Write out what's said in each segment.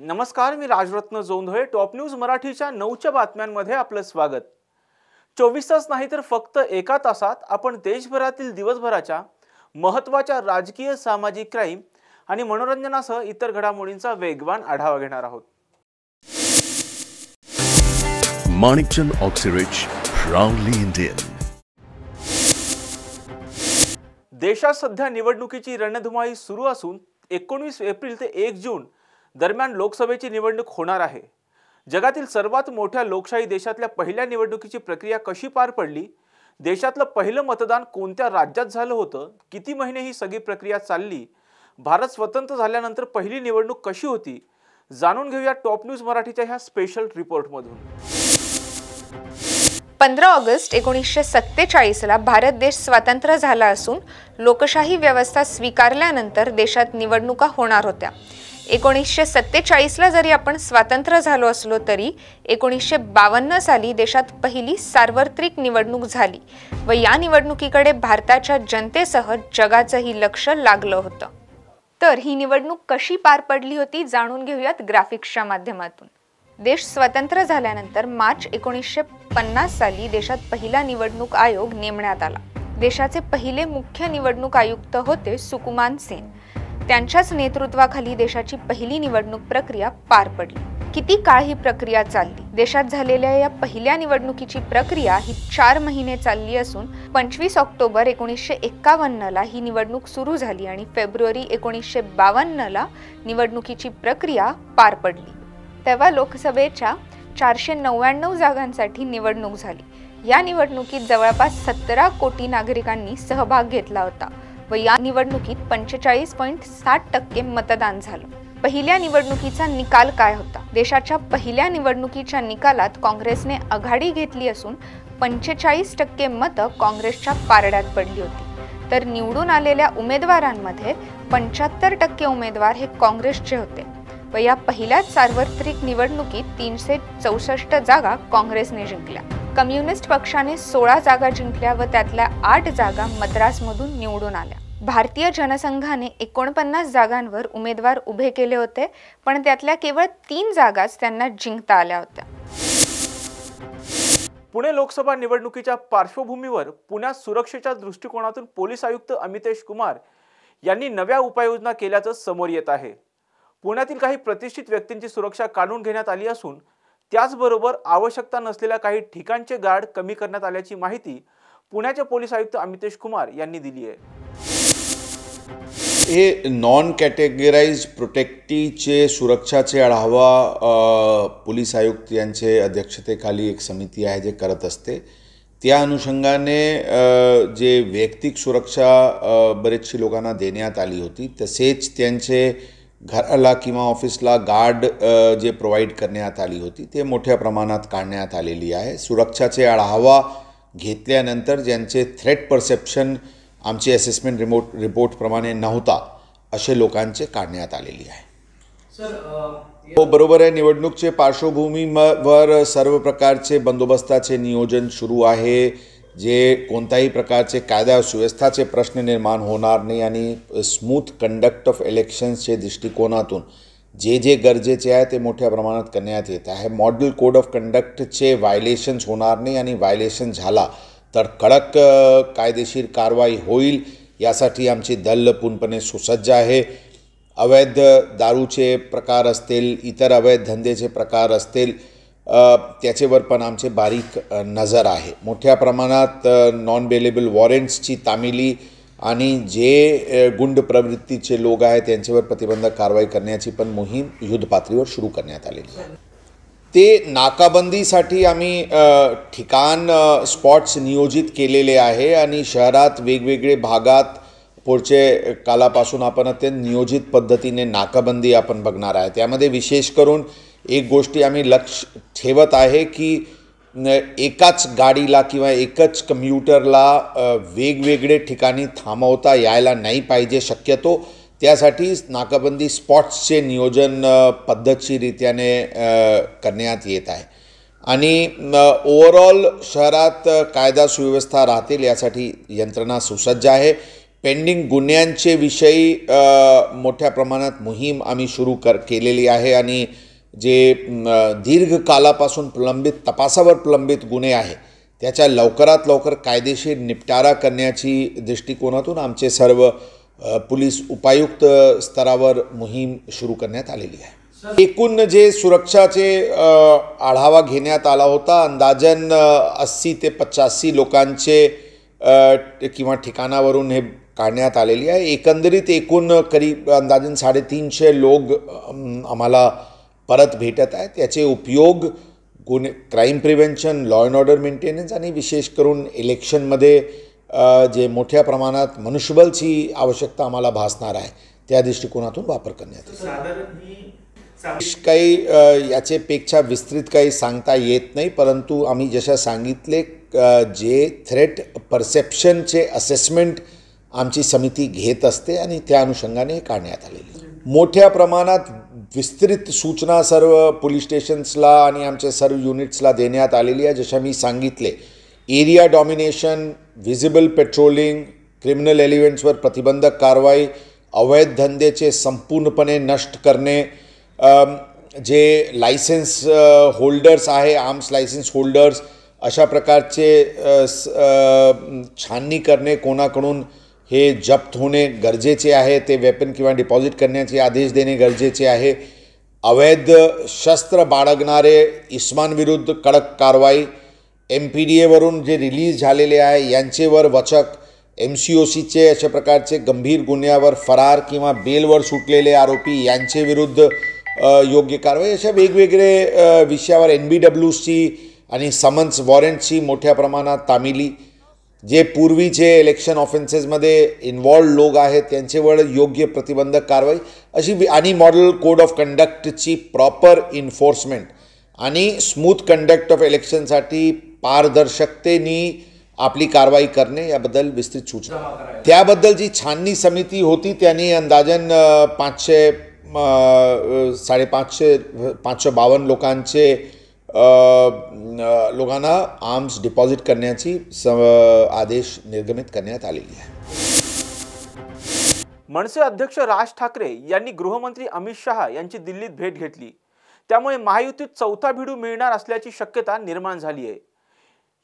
नमस्कार, मी Rajratna Jondhale. Top news मराठीच्या 9च्या बातम्यांमध्ये आपलं स्वागत. 24 तास नाही तर फक्त एका तासात आपण देशभरातील दिवसभराच्या महत्त्वाच्या राजकीय, सामाजिक, क्राईम आणि मनोरंजनासह इतर घडामोडींचा वेगवान आढावा घेणार आहोत. Manikchand Oxyrich, proudly Indian. देशात सध्या निवडणुकीची रणधुमाळी सुरू असून 19 एप्रिल ते 1 जून दरम्यान लोकसभेची निवडणूक होणार आहे. जगातील सर्वात मोठ्या लोकशाही देशातल्या पहिल्या निवडणुकीची प्रक्रिया कशी पार पडली, देशातलं पहिलं मतदान कोणत्या राज्यात झालं होतं, किती महिने ही सगळी प्रक्रिया चालली, भारत स्वतंत्र झाल्यानंतर पहिली निवडणूक कशी होती, जाणून घेऊया टॉप न्यूज मराठीच्या ह्या स्पेशल रिपोर्टमधून. 15 ऑगस्ट 1947 ला भारत देश स्वतंत्र झाला असून लोकशाही व्यवस्था स्वीकारल्यानंतर देशात निवडणुका होणार होत्या. 1947 ला जरी आपण स्वतंत्र झालो असलो तरी 1952 साली देशात पहिली सार्वत्रिक निवडणूक झाली व या निवडणुकीकडे भारताच्या जनतेसह जगाचंही लक्ष लागलं होतं. तर ही निवडणूक कशी पार पडली होती जाणून घेऊयात ग्राफिक्सच्या माध्यमातून. देश स्वतंत्र झाल्यानंतर मार्च 1950 साली देशात पहिला निवडणूक आयोग नेमण्यात आला. देशाचे पहिले मुख्य निवडणूक आयुक्त होते सुकुमान सेन. त्यांच्याच नेतृत्वाखाली देशाची पहिली निवडणूक प्रक्रिया पार पडली. किती काळ ही प्रक्रिया चालली? देशात झालेल्या या पहिल्या निवडणुकीची प्रक्रिया ही 4 महिने चालली असून 25 ऑक्टोबर 1951 ला ही निवडणूक सुरू झाली आणि फेब्रुवारी 1952 ला निवडणुकीची प्रक्रिया पार पडली. तेव्हा लोकसभेच्या 499 जागांसाठी निवडणूक झाली. या निवडणुकीत जवळपास 17 कोटी नागरिकांनी सहभाग घेतला होता व या निवडणुकीत 45.7% मतदान झालं. पहिल्या निवडणुकीचा निकाल काय होता? देशाच्या पहिल्या निवडणुकीच्या निकालात काँग्रेसने आघाडी घेतली असून 45% मतं काँग्रेसच्या पारड्यात पडली होती. तर निवडून आलेल्या उमेदवारांमध्ये 75% उमेदवार हे काँग्रेसचे होते व या पहिल्याच सार्वत्रिक निवडणुकीत 364 जागा काँग्रेसने जिंकल्या. कम्युनिस्ट पक्षाने 16 जागा जिंकल्या व त्यातल्या 8 जागा मद्रासमधून निवडून आल्या. भारतीय जनसंघाने 49 जागांवर उमेदवार उभे केले होते, पण त्यातल्या केवळ 3 जागाच त्यांना जिंकता आल्या होत्या. पुणे लोकसभा निवडणुकीच्या पार्श्वभूमीवर पुण्यात सुरक्षेच्या दृष्टिकोनातून पोलीस आयुक्त अमितेश कुमार यांनी नव्या उपाययोजना केल्याचं समोर येत आहे. पुण्यातील काही प्रतिष्ठित व्यक्तींची सुरक्षा काढून घेण्यात आली असून त्याचबरोबर आवश्यकता नसलेल्या काही ठिकाणचे गार्ड कमी करण्यात आल्याची माहिती पुण्याचे पोलीस आयुक्त अमितेश कुमार यांनी दिली आहे. हे नॉन कॅटेगराइज प्रोटेक्टीचे सुरक्षाचे आढावा पोलीस आयुक्त यांचे अध्यक्षतेखाली एक समिती आहे जे करत असते. त्या अनुषंगाने जे वैयक्तिक सुरक्षा बरेचशी लोकांना देण्यात आली होती, तसेच त्यांचे घराला किंवा ऑफिसला गार्ड जे प्रोव्हाइड करण्यात आली होती ते मोठ्या प्रमाणात काढण्यात आलेली आहे. सुरक्षाचे आढावा घेतल्यानंतर ज्यांचे थ्रेट परसेप्शन आमची असेसमेंट रिपोर्टप्रमाणे नव्हता असे लोकांचे काढण्यात आलेली आहे. हो, बरोबर आहे. निवडणूकचे पार्श्वभूमीवर सर्व प्रकारचे बंदोबस्ताचे नियोजन सुरू आहे, जे कोणत्याही प्रकारचे कायदा सुव्यवस्थाचे प्रश्न निर्माण होणार नाही आणि स्मूथ कंडक्ट ऑफ इलेक्शन्सचे दृष्टिकोनातून जे गरजेचे आहे ते मोठ्या प्रमाणात करण्यात येत आहे. मॉडेल कोड ऑफ कंडक्टचे व्हायलेशन्स होणार नाही आणि व्हायलेशन झाला तर कडक कायदेशीर कारवाई होईल, यासाठी आमची दल पूर्णपणे सुसज्ज आहे. अवैध दारूचे प्रकार असतील, इतर अवैध धंदेचे प्रकार असतील, त्याच्यावर पण आमचे बारीक नजर आहे. मोठ्या प्रमाणात नॉन बेलेबल वॉरंट्सची तामिली आणि जे गुंड प्रवृत्तीचे लोक आहेत त्यांच्यावर प्रतिबंधक कारवाई करण्याची पण मोहीम युद्धपातळीवर सुरू करण्यात आलेली आहे. ते नाकाबंदीसाठी आम्ही ठिकाण स्पॉट्स नियोजित केलेले आहे आणि शहरात वेगवेगळे भागात पुढचे कालापासून आपण ते नियोजित पद्धतीने नाकाबंदी आपण बघणार आहे. त्यामध्ये विशेष करून एक गोष्टी आम्ही लक्ष ठेवत आहे की एकाच गाडीला किंवा एकच कम्युटरला वेगवेगळे ठिकाणी थांबवता यायला नाही पाहिजे शक्यतो. त्यासाठी नाकाबंदी स्पॉट्सचे नियोजन पद्धतशीररित्याने करण्यात येत आहे आणि ओव्हरऑल शहरात कायदा सुव्यवस्था राहतील यासाठी यंत्रणा सुसज्ज आहे. पेंडिंग गुन्ह्यांचे विषयी मोठ्या प्रमाणात मोहीम आम्ही सुरू केलेली आहे आणि जे दीर्घकालापासून तपासावर प्रलंबित गुन्हे आहे त्याच्या लवकरात लवकर कायदेशीर निपटारा करण्याची दृष्टिकोनातून आमचे सर्व पोलीस उपायुक्त स्तरावर मोहीम सुरू करण्यात आलेली आहे। एकूण जे सुरक्षाचे आढावा घेण्यात आला होता, अंदाजन 80 ते 85 लोकांचे किंवा ठिकाणावरून हे काढण्यात आलेली आहे। एकंदरीत एकूण करीब अंदाजन 350 लोक आम्हाला परत भेटत आहेत। याचे उपयोग crime prevention, law and order maintenance आणि विशेष करून इलेक्शनमध्ये जे मोठ्या प्रमाणात मनुष्यबळची आवश्यकता आम्हाला भासणार आहे त्या दृष्टिकोनातून वापर करण्यात येईल। काही याचेपेक्षा विस्तृत काही सांगता येत नाही, परंतु आम्ही जशा सांगितले जे थ्रेट परसेप्शनचे असेसमेंट आमची समिती घेत असते आणि त्या अनुषंगाने काढण्यात आलेली मोठ्या प्रमाणात विस्तृत सूचना सर्व पोलीस स्टेशन्सला आणि आमच्या सर्व युनिट्सला देण्यात आलेली आहे। जशा मी सांगितले, area domination, visible patrolling, criminal एलिमेंट्सवर प्रतिबंधक कारवाई, अवैध धंदेचे संपूर्णपणे नष्ट करणे, जे लायसन्स होल्डर्स आहे, आर्म्स लायसन्स होल्डर्स अशा प्रकारचे छाननी करणे, कोणाकडून हे जप्त होणे गरजेचे आहे, ते वेपन किंवा डिपॉझिट करण्याचे आदेश देणे गरजेचे आहे। अवैध शस्त्र बाळगणारे इस्मांविरुद्ध कडक कारवाई, MPDAवरून जे रिलीज झालेले आहे यांचेवर वचक, MCOCचे अशा प्रकारचे गंभीर गुन्ह्यावर फरार किंवा बेलवर सुटलेले आरोपी यांचे विरुद्ध योग्य कारवाई, अशा वेगवेगळे विषयावर NBWची आणि समन्स वॉरंटची मोठ्या प्रमाणात तामिली, जे पूर्वीचे इलेक्शन ऑफेन्सेसमध्ये इन्वॉल्ड लोक आहेत त्यांच्यावर योग्य प्रतिबंधक कारवाई अशी आणि मॉडेल कोड ऑफ कंडक्टची प्रॉपर इन्फोर्समेंट आणि स्मूथ कंडक्ट ऑफ इलेक्शनसाठी पारदर्शकतेने आपली कारवाई करणे याबद्दल विस्तृत सूचना। त्याबद्दल जी छाननी समिती होती त्यांनी अंदाजन 552 लोकांचे लोकांना आर्म्स डिपॉझिट करण्याची आदेश निर्गमित करण्यात आलेली आहे। मनसे अध्यक्ष राज ठाकरे यांनी गृहमंत्री अमित शहा यांची दिल्लीत भेट घेतली, त्यामुळे महायुतीत चौथा भिडू मिळणार असल्याची शक्यता निर्माण झाली आहे।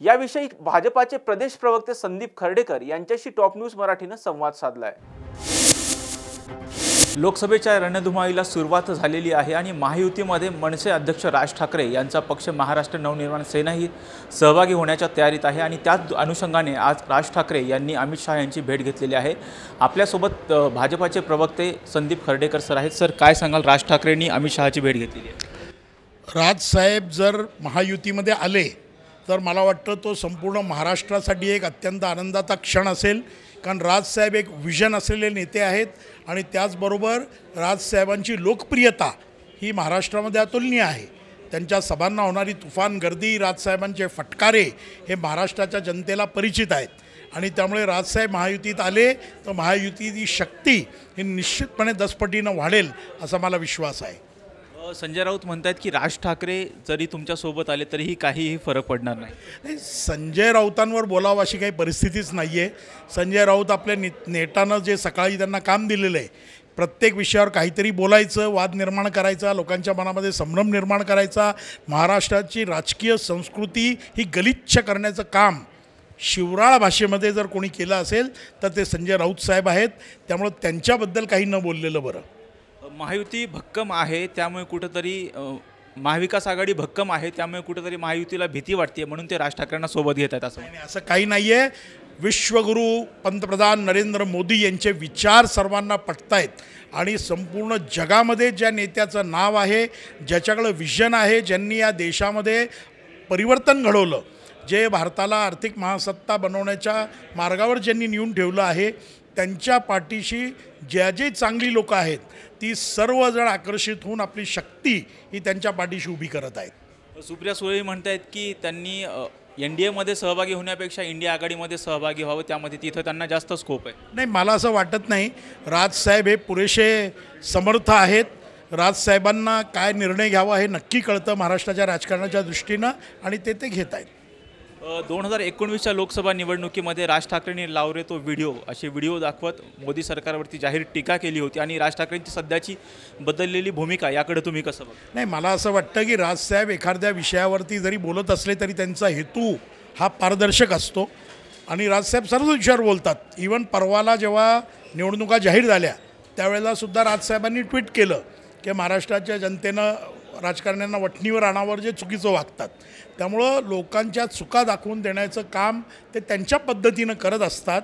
याविषयी भाजपाचे प्रदेश प्रवक्ते संदीप खर्डेकर यांच्याशी टॉप न्यूज मराठीने संवाद साधलाय। लोकसभेच्या रणधुमाळीला सुरुवात झालेली आहे आणि महायुतीमध्ये मनसे अध्यक्ष राज ठाकरे यांचा पक्ष महाराष्ट्र नवनिर्माण सेनाही सहभागी होण्याच्या तयारीत आहे आणि त्याच अनुषंगाने आज राज ठाकरे यांनी अमित शहा यांची भेट घेतलेली आहे। आपल्यासोबत भाजपाचे प्रवक्ते संदीप खर्डेकर सर आहेत। सर, काय सांगाल, राज ठाकरेंनी अमित शहाची भेट घेतलेली आहे? राजसाहेब जर महायुतीमध्ये आले तर मला वाटतं तो संपूर्ण महाराष्ट्रासाठी एक अत्यंत आनंदाचा क्षण असेल, कारण राजसाहेब एक विजन असलेले नेते आहेत आणि त्याचबरोबर राजसाहेबांची लोकप्रियता ही महाराष्ट्रामध्ये अतुलनीय आहे। त्यांच्या सभांना होणारी तुफान गर्दी, राजसाहेबांचे फटकारे हे महाराष्ट्राच्या जनतेला परिचित आहेत आणि त्यामुळे राजसाहेब महायुतीत आले तर महायुतीची शक्ती ही निश्चितपणे 10 पटीनं वाढेल असा मला विश्वास आहे। संजय राऊत म्हणतात की राज ठाकरे जरी तुमच्यासोबत आले तरीही काहीही फरक पडणार नाही। संजय राऊतांवर बोलावं अशी काही परिस्थितीच नाही आहे। संजय राऊत आपल्या नेटानं जे सकाळी त्यांना काम दिलेलं आहे, प्रत्येक विषयावर काहीतरी बोलायचं, वाद निर्माण करायचा, लोकांच्या मनामध्ये संभ्रम निर्माण करायचा, महाराष्ट्राची राजकीय संस्कृती ही गलिच्छ करण्याचं काम शिवराळ भाषेमध्ये जर कोणी केलं असेल तर ते संजय राऊत साहेब आहेत। त्यामुळे त्यांच्याबद्दल काही न बोललेलं बरं। महायुती भक्कम आहे त्यामुळे कुठेतरी महाविकास आघाडी भक्कम आहे त्यामुळे कुठेतरी महायुतीला भीती वाटते म्हणून ते राज ठाकरेंना सोबत घेत आहेत असं काही नाही आहे। विश्वगुरू पंतप्रधान नरेंद्र मोदी यांचे विचार सर्वांना पटतायत आणि संपूर्ण जगामध्ये ज्या नेत्याचं नाव आहे, ज्याच्याकडे विजन आहे, ज्यांनी या देशामध्ये परिवर्तन घडवलं, जे भारताला आर्थिक महासत्ता बनवण्याच्या मार्गावर ज्यांनी नेऊन ठेवलं आहे, त्यांच्या पाठीशी जे चांगली लोक आहेत ती सर्वजण आकर्षित होऊन आपली शक्ती ही त्यांच्या पाठीशी उभी करत आहेत। सुप्रिया सुळे म्हणतात की त्यांनी NDAमध्ये सहभागी होण्यापेक्षा इंडिया आघाडीमध्ये सहभागी व्हावं, त्यामध्ये तिथं त्यांना जास्त स्कोप आहे। नाही, मला असं वाटत नाही। राजसाहेब हे पुरेसे समर्थ आहेत। राजसाहेबांना काय निर्णय घ्यावा हे नक्की कळतं महाराष्ट्राच्या राजकारणाच्या दृष्टीनं आणि ते घेत आहेत। 2019च्या लोकसभा निवडणुकीमध्ये राज ठाकरेंनी लावले तो व्हिडिओ, असे व्हिडिओ दाखवत मोदी सरकारवरती जाहीर टीका केली होती आणि राज ठाकरेंची सध्याची बदललेली भूमिका याकडे तुम्ही कसं बघता? नाही, मला असं वाटतं की राजसाहेब एखाद्या विषयावरती जरी बोलत असले तरी त्यांचा हेतू हा पारदर्शक असतो आणि राजसाहेब सर्व विषयावर बोलतात. इवन परवाला जेव्हा निवडणुका जाहीर झाल्या त्यावेळेला सुद्धा राजसाहेबांनी ट्विट केलं की महाराष्ट्राच्या जनतेनं राजकारण्यांना वठणीवर आणावर जे चुकीचं वागतात, त्यामुळं लोकांच्या चुका दाखवून देण्याचं काम ते त्यांच्या पद्धतीनं करत असतात.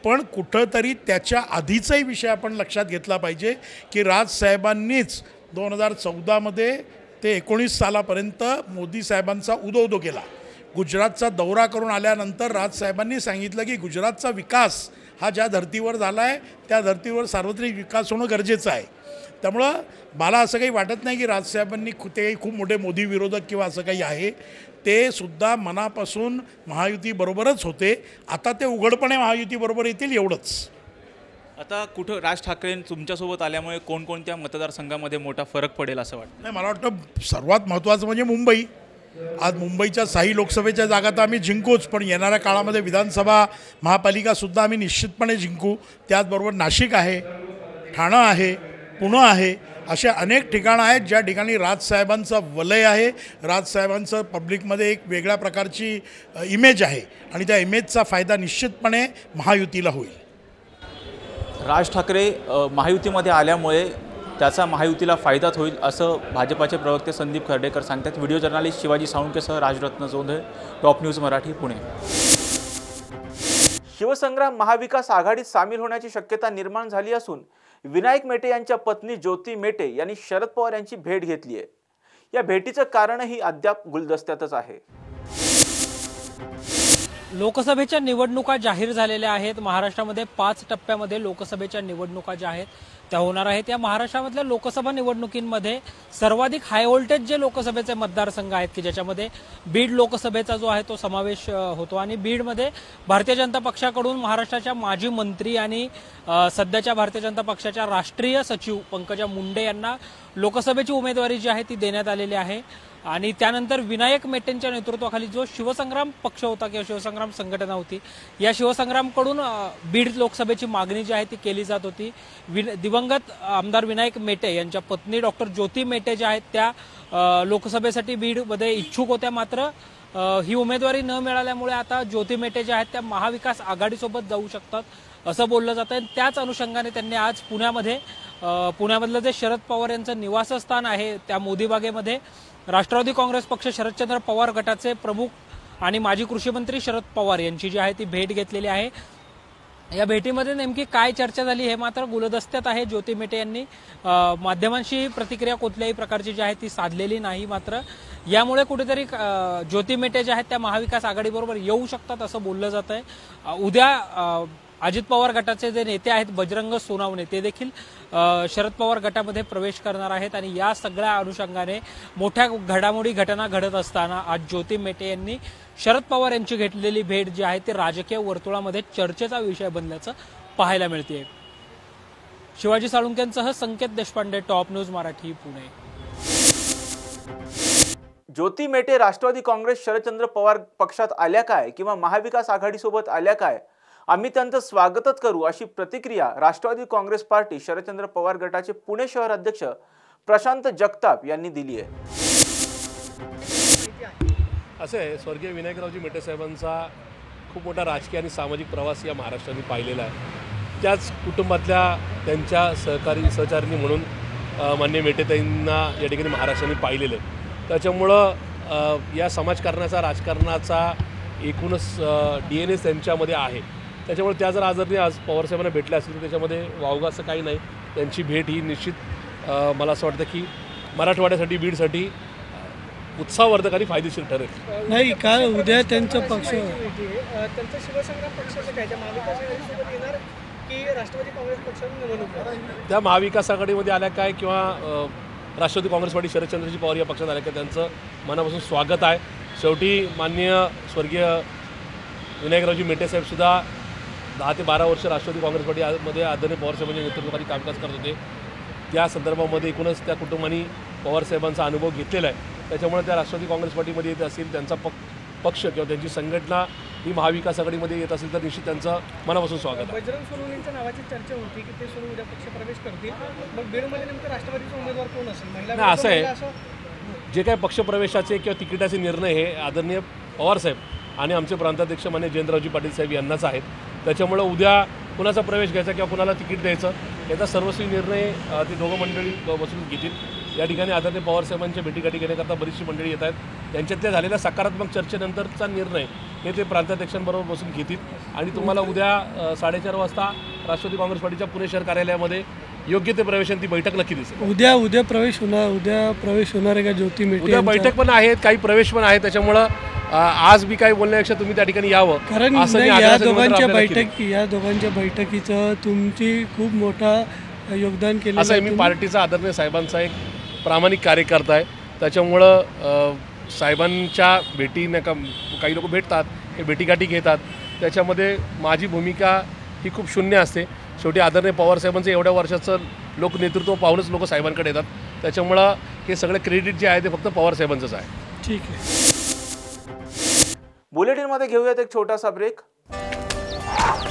पण कुठंतरी त्याच्या आधीचाही विषय आपण लक्षात घेतला पाहिजे की राजसाहेबांनीच 2014मध्ये ते 19 सालापर्यंत मोदी साहेबांचा उदो केला. गुजरातचा दौरा करून आल्यानंतर राजसाहेबांनी सांगितलं की गुजरातचा विकास हा ज्या धर्तीवर झाला आहे त्या धर्तीवर सार्वत्रिक विकास होणं गरजेचं आहे. त्यामुळं मला असं काही वाटत नाही की राजसाहेबांनी ते खूप मोठे मोदी विरोधक किंवा असं काही आहे. ते सुद्धा मनापासून महायुतीबरोबरच होते. आता ते उघडपणे महायुतीबरोबर येतील एवढंच. आता कुठं राज ठाकरे तुमच्यासोबत आल्यामुळे कोणकोणत्या मतदारसंघामध्ये मोठा फरक पडेल असं वाटतं? नाही, मला वाटतं सर्वात महत्त्वाचं म्हणजे मुंबई. आज मुंबईच्या 6 लोकसभेच्या जागा तर आम्ही जिंकूच, पण येणाऱ्या काळामध्ये विधानसभा महापालिकासुद्धा आम्ही निश्चितपणे जिंकू. त्याचबरोबर नाशिक आहे, ठाणं आहे, पुणे आहे, अशा अनेक ठिकाणं आहेत ज्या ठिकाणी राजसाहेबांचं वलय आहे. राजसाहेबांचं पब्लिकमध्ये एक वेगळ्या प्रकारची इमेज आहे आणि त्या इमेजचा फायदा निश्चितपणे महायुतीला होईल. राज ठाकरे महायुतीमध्ये आल्यामुळे त्याचा महायुतीला फायदाच होईल असं भाजपाचे प्रवक्ते संदीप खर्डेकर सांगतात. व्हिडिओ जर्नलिस्ट शिवाजी साळुंकेसह राजरत्न जोंधळे, टॉप न्यूज मराठी, पुणे. शिवसंग्राम महाविकास आघाडीत सामील होण्याची शक्यता निर्माण झाली असून विनायक मेटे यांच्या पत्नी ज्योती मेटे यांनी शरद पवार यांची भेट घेतली आहे. या भेटीचं कारणही अद्याप गुलदस्त्यातच आहे. लोकसभेच्या निवडणुका जाहीर झालेल्या आहेत. महाराष्ट्रामध्ये 5 टप्प्यामध्ये लोकसभेच्या निवडणुका ज्या आहेत त्या होणार आहेत. या महाराष्ट्रामधल्या लोकसभा निवडणुकींमध्ये सर्वाधिक हाय व्होल्टेज जे लोकसभेचे मतदारसंघ आहेत की ज्याच्यामध्ये बीड लोकसभेचा जो आहे तो समावेश होतो आणि बीडमध्ये भारतीय जनता पक्षाकडून महाराष्ट्राच्या माजी मंत्री आणि सध्याच्या भारतीय जनता पक्षाच्या राष्ट्रीय सचिव पंकजा मुंडे यांना लोकसभेची उमेदवारी जी आहे ती देण्यात आलेली आहे. आणि त्यानंतर विनायक मेटेंच्या नेतृत्वाखाली जो शिवसंग्राम पक्ष होता किंवा शिवसंग्राम संघटना होती, या शिवसंग्रामकडून बीड लोकसभेची मागणी जी आहे ती केली जात होती. दिवंगत आमदार विनायक मेटे यांच्या पत्नी डॉक्टर ज्योती मेटे ज्या आहेत त्या लोकसभेसाठी बीडमध्ये इच्छुक होत्या. मात्र ही उमेदवारी न मिळाल्यामुळे आता ज्योती मेटे ज्या आहेत त्या महाविकास आघाडीसोबत जाऊ शकतात असं बोललं जात आहे. त्याच अनुषंगाने त्यांनी आज पुण्यामधलं जे शरद पवार यांचं निवासस्थान आहे त्या मोदीबागेमध्ये राष्ट्रवादी काँग्रेस पक्ष शरदचंद्र पवार गटाचे प्रमुख आणि माजी कृषी मंत्री शरद पवार यांची जी आहे ती भेट घेतलेली आहे. या भेटीमध्ये नेमकी काय चर्चा झाली हे मात्र गुलदस्त्यात आहे. ज्योती मेटे यांनी माध्यमांशी प्रतिक्रिया कुठल्याही प्रकारची जी आहे ती साधलेली नाही. मात्र यामुळे कुठेतरी ज्योती मेटे ज्या आहेत त्या महाविकास आघाडीबरोबर येऊ शकतात असं बोललं जात आहे. उद्या अजित पवार गटाचे जे नेते आहेत बजरंग सोनावणे ते देखील शरद पवार गटामध्ये प्रवेश करणार आहेत आणि या सगळ्या अनुषंगाने मोठ्या घटना घडत असताना आज ज्योती मेटे यांनी शरद पवार यांची घेतलेली भेट जी आहे ती राजकीय वर्तुळामध्ये चर्चेचा विषय बनल्याचं पाहायला मिळते. शिवाजी साळुंकेंसह संकेत देशपांडे, टॉप न्यूज मराठी, पुणे. ज्योती मेटे राष्ट्रवादी काँग्रेस शरदचंद्र पवार पक्षात आल्या काय किंवा महाविकास आघाडीसोबत आल्या काय, आम्ही त्यांचं स्वागतच करू अशी प्रतिक्रिया राष्ट्रवादी काँग्रेस पार्टी शरदचंद्र पवार गटाचे पुणे शहर अध्यक्ष प्रशांत जगताप यांनी दिली आहे. असं आहे, स्वर्गीय विनायकरावजी मेटे साहेबांचा खूप मोठा राजकीय आणि सामाजिक प्रवास या महाराष्ट्राने पाहिलेला आहे. त्याच कुटुंबातल्या त्यांच्या सहचारिणी म्हणून माननीय मेटेताईंना या ठिकाणी महाराष्ट्राने पाहिलेलं आहे. त्याच्यामुळं या समाजकारणाचा राजकारणाचा एकूणच DNA त्यांच्यामध्ये आहे. त्याच्यामुळे त्या जर आज पवारसाहेबांना भेटल्या असतील तर त्याच्यामध्ये वावगं असं काही नाही. त्यांची भेट ही निश्चित मला असं वाटतं की मराठवाड्यासाठी बीडसाठी उत्साहवर्धक आणि फायदेशीर ठरेल. नाही काय उद्या त्यांचा पक्ष त्यांचं शिवसंग्राम पक्षाचं काय त्या महाविकास आघाडीसोबत येणार की राष्ट्रवादी काँग्रेस पक्षाने निवडणूक त्या महाविकास आघाडीमध्ये आल्या काय किंवा राष्ट्रवादी काँग्रेस पार्टी शरदचंद्रजी पवार या पक्षात आल्या काय त्यांचं मनापासून स्वागत आहे. शेवटी माननीय स्वर्गीय विनायकरावजी मेटे साहेबसुद्धा 10 ते 12 वर्ष राष्ट्रवादी काँग्रेस पार्टीमध्ये आदरणीय पवारसाहेबांच्या नेतृत्वाखाली कामकाज करत होते. त्या संदर्भामध्ये एकूणच त्या कुटुंबांनी पवारसाहेबांचा अनुभव घेतलेला आहे. त्याच्यामुळे त्या राष्ट्रवादी काँग्रेस पार्टीमध्ये येत असतील त्यांचा पक्ष किंवा त्यांची संघटना ही महाविकास आघाडीमध्ये येत असेल तर निश्चित त्यांचं मनापासून स्वागत आहे. बजरंग सोनवणेंच्या नावाची चर्चा होती की ते सोनू उद्या पक्षप्रवेश करतील. मग बीडमध्ये नेमकं राष्ट्रवादीचा उमेदवार कोण असेल? नाही, असं आहे, जे काही पक्षप्रवेशाचे किंवा तिकिटाचे निर्णय हे आदरणीय पवारसाहेब आणि आमचे प्रांताध्यक्ष मान्य जयंतरावजी पाटील साहेब यांनाच आहेत. त्याच्यामुळं उद्या कुणाचा प्रवेश घ्यायचा किंवा कुणाला तिकीट द्यायचं याचा सर्वस्वी निर्णय ते दोघं मंडळी बसून घेतील. या ठिकाणी आदरणीय पवारसाहेबांच्या भेटीगाठी घेण्याकरता बरीचशी मंडळी येत आहेत. त्यांच्यातल्या झालेल्या सकारात्मक चर्चेनंतरचा निर्णय हे ते प्रांताध्यक्षांबरोबर बसून घेतील आणि तुम्हाला उद्या 4:30 वाजता राष्ट्रवादी काँग्रेस पार्टीच्या पुणे शहर कार्यालयामध्ये योग्य ते प्रवेशांची ती बैठक नक्की दिसेल. उद्या प्रवेश होणार आहे का ज्योती मेटे? उद्या बैठक पण आहेत, काही प्रवेश पण आहेत. त्याच्यामुळं आज मी काही बोलण्यापेक्षा तुम्ही त्या ठिकाणी यावं. कारण या दोघांच्या बैठकीचं तुमची खूप मोठा योगदान केलं. असं आहे, मी पार्टीचा आदरणीय साहेबांचा एक प्रामाणिक कार्यकर्ता आहे. त्याच्यामुळं साहेबांच्या भेटी नाही का काही लोक भेटतात, हे भेटीगाठी घेतात, त्याच्यामध्ये माझी भूमिका ही खूप शून्य असते. शेवटी आदरणीय पवारसाहेबांचं एवढ्या वर्षाचं लोकनेतृत्व पाहूनच लोक साहेबांकडे येतात. त्याच्यामुळं हे सगळं क्रेडिट जे आहे ते फक्त पवारसाहेबांचंच आहे. ठीक आहे. बुलेटिनमध्ये घेऊयात एक छोटासा break.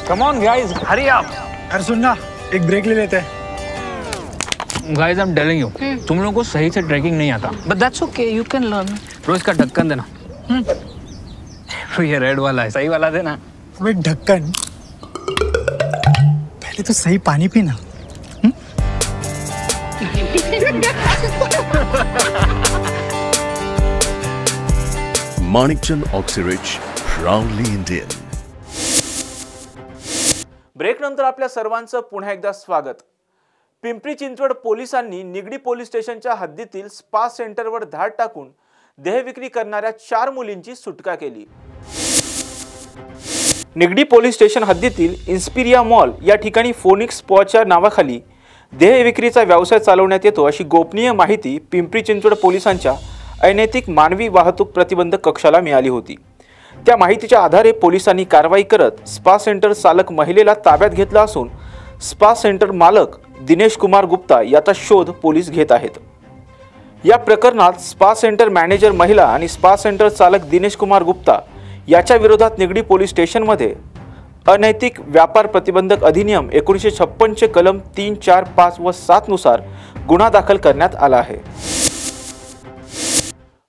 Come on guys, hurry up. अरे सुन ना, एक ब्रेक ले लेते हैं. Guys, I am telling you, तुम लोगों को सही से ट्रैकिंग नहीं आता. But that's okay, you can learn. रोज का ढक्कन देना. ये रेड वाला है, सही वाला देना. अबे ढक्कन, पहले तो सही पानी पीना. Manikchand Oxyrich, proudly Indian. Break नंतर आपल्या सर्वांचं पुन्हा एकदा स्वागत. पिंपरी चिंचवड पोलिसांनी निगडी पोलीस स्टेशनच्या हद्दीतील स्पा सेंटरवर धाड टाकून देहविक्री करणाऱ्या 4 मुलींची सुटका केली. निगडी पोलीस स्टेशन हद्दीतील इन्स्पिरिया मॉल या ठिकाणी फोनिक्स स्पॉच्या नावाखाली देहविक्रीचा व्यवसाय चालवण्यात येतो अशी गोपनीय माहिती पिंपरी चिंचवड पोलिसांच्या अनैतिक मानवी वाहतूक प्रतिबंधक कक्षाला मिळाली होती. त्या माहितीच्या आधारे पोलिसांनी कारवाई करत स्पा सेंटर चालक महिलेला ताब्यात घेतला असून स्पा सेंटर मालक दिनेश कुमार गुप्ता याचा शोध पोलीस घेत आहेत. या प्रकरणात स्पा सेंटर मॅनेजर महिला आणि स्पा सेंटर चालक दिनेश कुमार गुप्ता याच्या विरोधात निगडी पोलीस स्टेशनमध्ये अनैतिक व्यापार प्रतिबंधक अधिनियम 1956 चे कलम 3, 4, 5 व 7 नुसार गुन्हा दाखल करण्यात आला आहे.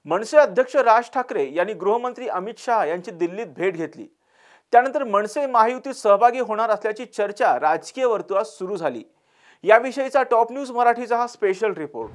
मनसे अध्यक्ष राज ठाकरे यांनी गृहमंत्री अमित शहा यांची दिल्लीत भेट घेतली. त्यानंतर मनसे महायुतीत सहभागी होणार असल्याची चर्चा राजकीय वर्तुळात सुरू झाली. याविषयीचा टॉप न्यूज मराठीचा हा स्पेशल रिपोर्ट.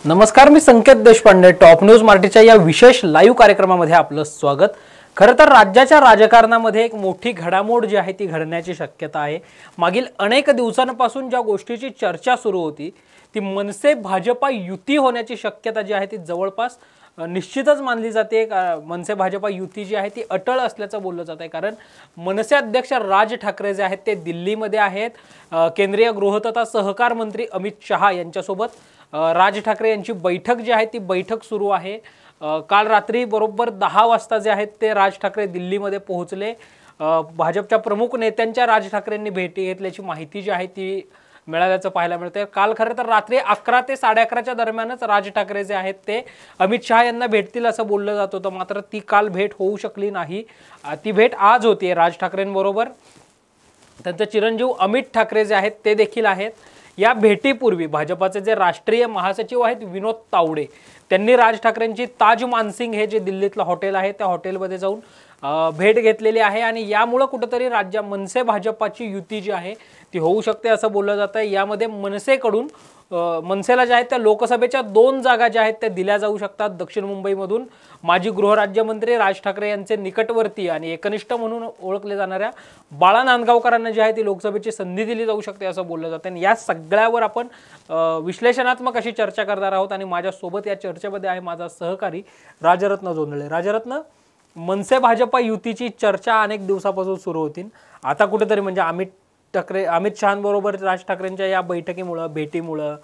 नमस्कार, मी संकेत देशपांडे. टॉप न्यूज मराठीच्या या विशेष लाईव्ह कार्यक्रमामध्ये आपलं स्वागत. खरं तर राज्याच्या राजकारणामध्ये एक मोठी घडामोड जी आहे ती घडण्याची शक्यता आहे. मागील अनेक दिवसांपासून ज्या गोष्टीची चर्चा सुरू होती ती मनसे भाजपा युती होण्याची शक्यता जी आहे ती जवळपास निश्चितच मानली जाते. मनसे भाजपा युती जी आहे ती अटळ असल्याचं बोललं जात आहे. कारण मनसे अध्यक्ष राज ठाकरे जे आहेत ते दिल्लीमध्ये आहेत. केंद्रीय गृह तथा सहकार मंत्री अमित शहा यांच्यासोबत राज ठाकरे यांची बैठक जी आहे ती बैठक सुरू आहे. काल रात्री बरोबर 10 वाजता जे आहेत ते राज ठाकरे दिल्लीमध्ये पोहोचले. भाजपच्या प्रमुख नेत्यांच्या राज ठाकरेंनी भेटी घेतल्याची माहिती जी आहे ती मिळाल्याचं पाहायला मिळतंय. काल खरं तर रात्री 11 ते 11:30च्या दरम्यानच राज ठाकरे जे आहेत ते अमित शहा यांना भेटतील असं बोललं जात होतं. मात्र ती काल भेट होऊ शकली नाही. ती भेट आज होती राज ठाकरेंबरोबर. त्यांचे चिरंजीव अमित ठाकरे जे आहेत ते देखील आहेत. या भेटीपूर्वी भाजपाचे जे राष्ट्रीय महासचिव आहेत विनोद तावडे त्यांनी राज ठाकरेंची ताज मानसिंग हे जे दिल्लीतलं हॉटेल आहे त्या हॉटेलमध्ये जाऊन भेट घेतलेली आहे. आणि यामुळे कुठेतरी मनसे भाजपाची युती जी आहे ती होऊ शकते असं बोललं जातं आहे. यामध्ये मनसेकडून मनसेला ज्या आहेत त्या लोकसभेच्या 2 जागा ज्या आहेत त्या दिल्या जाऊ शकतात. दक्षिण मुंबईमधून माजी गृहराज्यमंत्री राज ठाकरे यांचे निकटवर्ती आणि एकनिष्ठ म्हणून ओळखले जाणाऱ्या बाळा नांदगावकरांना जी आहे ती लोकसभेची संधी दिली जाऊ शकते असं बोललं जातं. आणि या सगळ्यावर आपण विश्लेषणात्मक अशी चर्चा करणार आहोत. आणि माझ्यासोबत या चर्चेमध्ये आहे माझा सहकारी राजरत्न जोंधळे. राजरत्न, मनसे भाजपा युतीची चर्चा अनेक दिवसापासून सुरू होती. आता कुठेतरी म्हणजे अमित शहांबरोबर राज ठाकरेंच्या या भेटीमुळं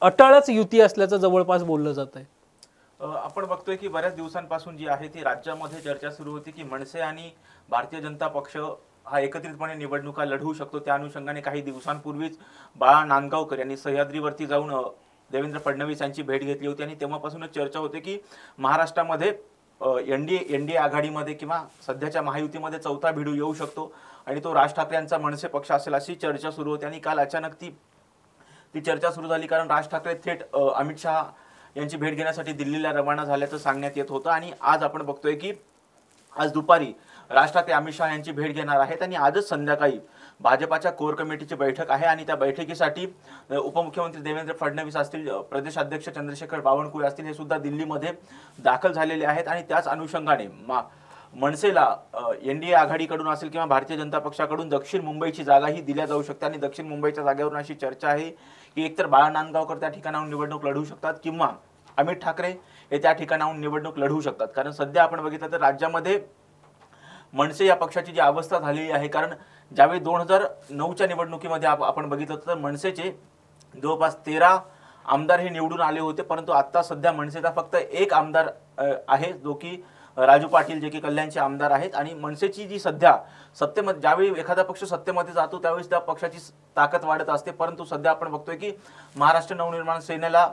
अटळच युती असल्याचं जवळपास बोललं जात आहे. आपण बघतोय की बऱ्याच दिवसांपासून जी आहे ती राज्यामध्ये चर्चा सुरू होती की मनसे आणि भारतीय जनता पक्ष हा एकत्रितपणे निवडणुका लढवू शकतो. त्या अनुषंगाने काही दिवसांपूर्वीच बाळा नांदगावकर यांनी सह्याद्रीवरती जाऊन देवेंद्र फडणवीस यांची भेट घेतली होती आणि तेव्हापासूनच चर्चा होते की महाराष्ट्रामध्ये एनडीए आघाडीमध्ये किंवा सध्याच्या महायुतीमध्ये चौथा भिडू येऊ शकतो आणि तो राज ठाकरे यांचा मनसे पक्ष असेल अशी चर्चा सुरू होती. आणि काल अचानक ती चर्चा सुरू झाली, कारण राज ठाकरे थेट अमित शहा यांची भेट घेण्यासाठी दिल्लीला रवाना झाल्याचं सांगण्यात येत होतं. आणि आज आपण बघतोय की आज दुपारी राज ठाकरे अमित शहा यांची भेट घेणार आहेत आणि आजच संध्याकाळी भाजपाच्या कोर कमिटीची बैठक आहे आणि त्या बैठकीसाठी उपमुख्यमंत्री देवेंद्र फडणवीस असतील, प्रदेश अध्यक्ष चंद्रशेखर बावनकुळे असतील, हे सुद्धा दिल्लीमध्ये दाखल झालेले आहेत. आणि त्याच अनुषंगाने मनसेला एनडीए आघाडीकडून असेल किंवा भारतीय जनता पक्षाकडून दक्षिण मुंबईची जागाही दिल्या जाऊ शकते. आणि दक्षिण मुंबईच्या जागेवरून अशी चर्चा आहे की एकतर बाळा नांदगावकर त्या ठिकाणाहून निवडणूक लढवू शकतात किंवा अमित ठाकरे हे त्या ठिकाणाहून निवडणूक लढवू शकतात. कारण सध्या आपण बघितलं तर राज्यामध्ये मनसे या पक्षाची जी अवस्था झालेली आहे, कारण ज्यावेळी 2009च्या निवडणुकीमध्ये आपण बघितलं तर मनसेचे जवळपास 13 आमदार हे निवडून आले होते, परंतु आता सध्या मनसेचा फक्त एक आमदार आहे जो की राजू पाटील, जे की कल्याणचे आमदार आहेत. आणि मनसेची जी सध्या सत्तेमध्ये, ज्यावेळी एखादा पक्ष सत्तेमध्ये जातो त्यावेळेस त्या पक्षाची ताकद वाढत असते, परंतु सध्या आपण बघतोय की महाराष्ट्र नवनिर्माण सेनेला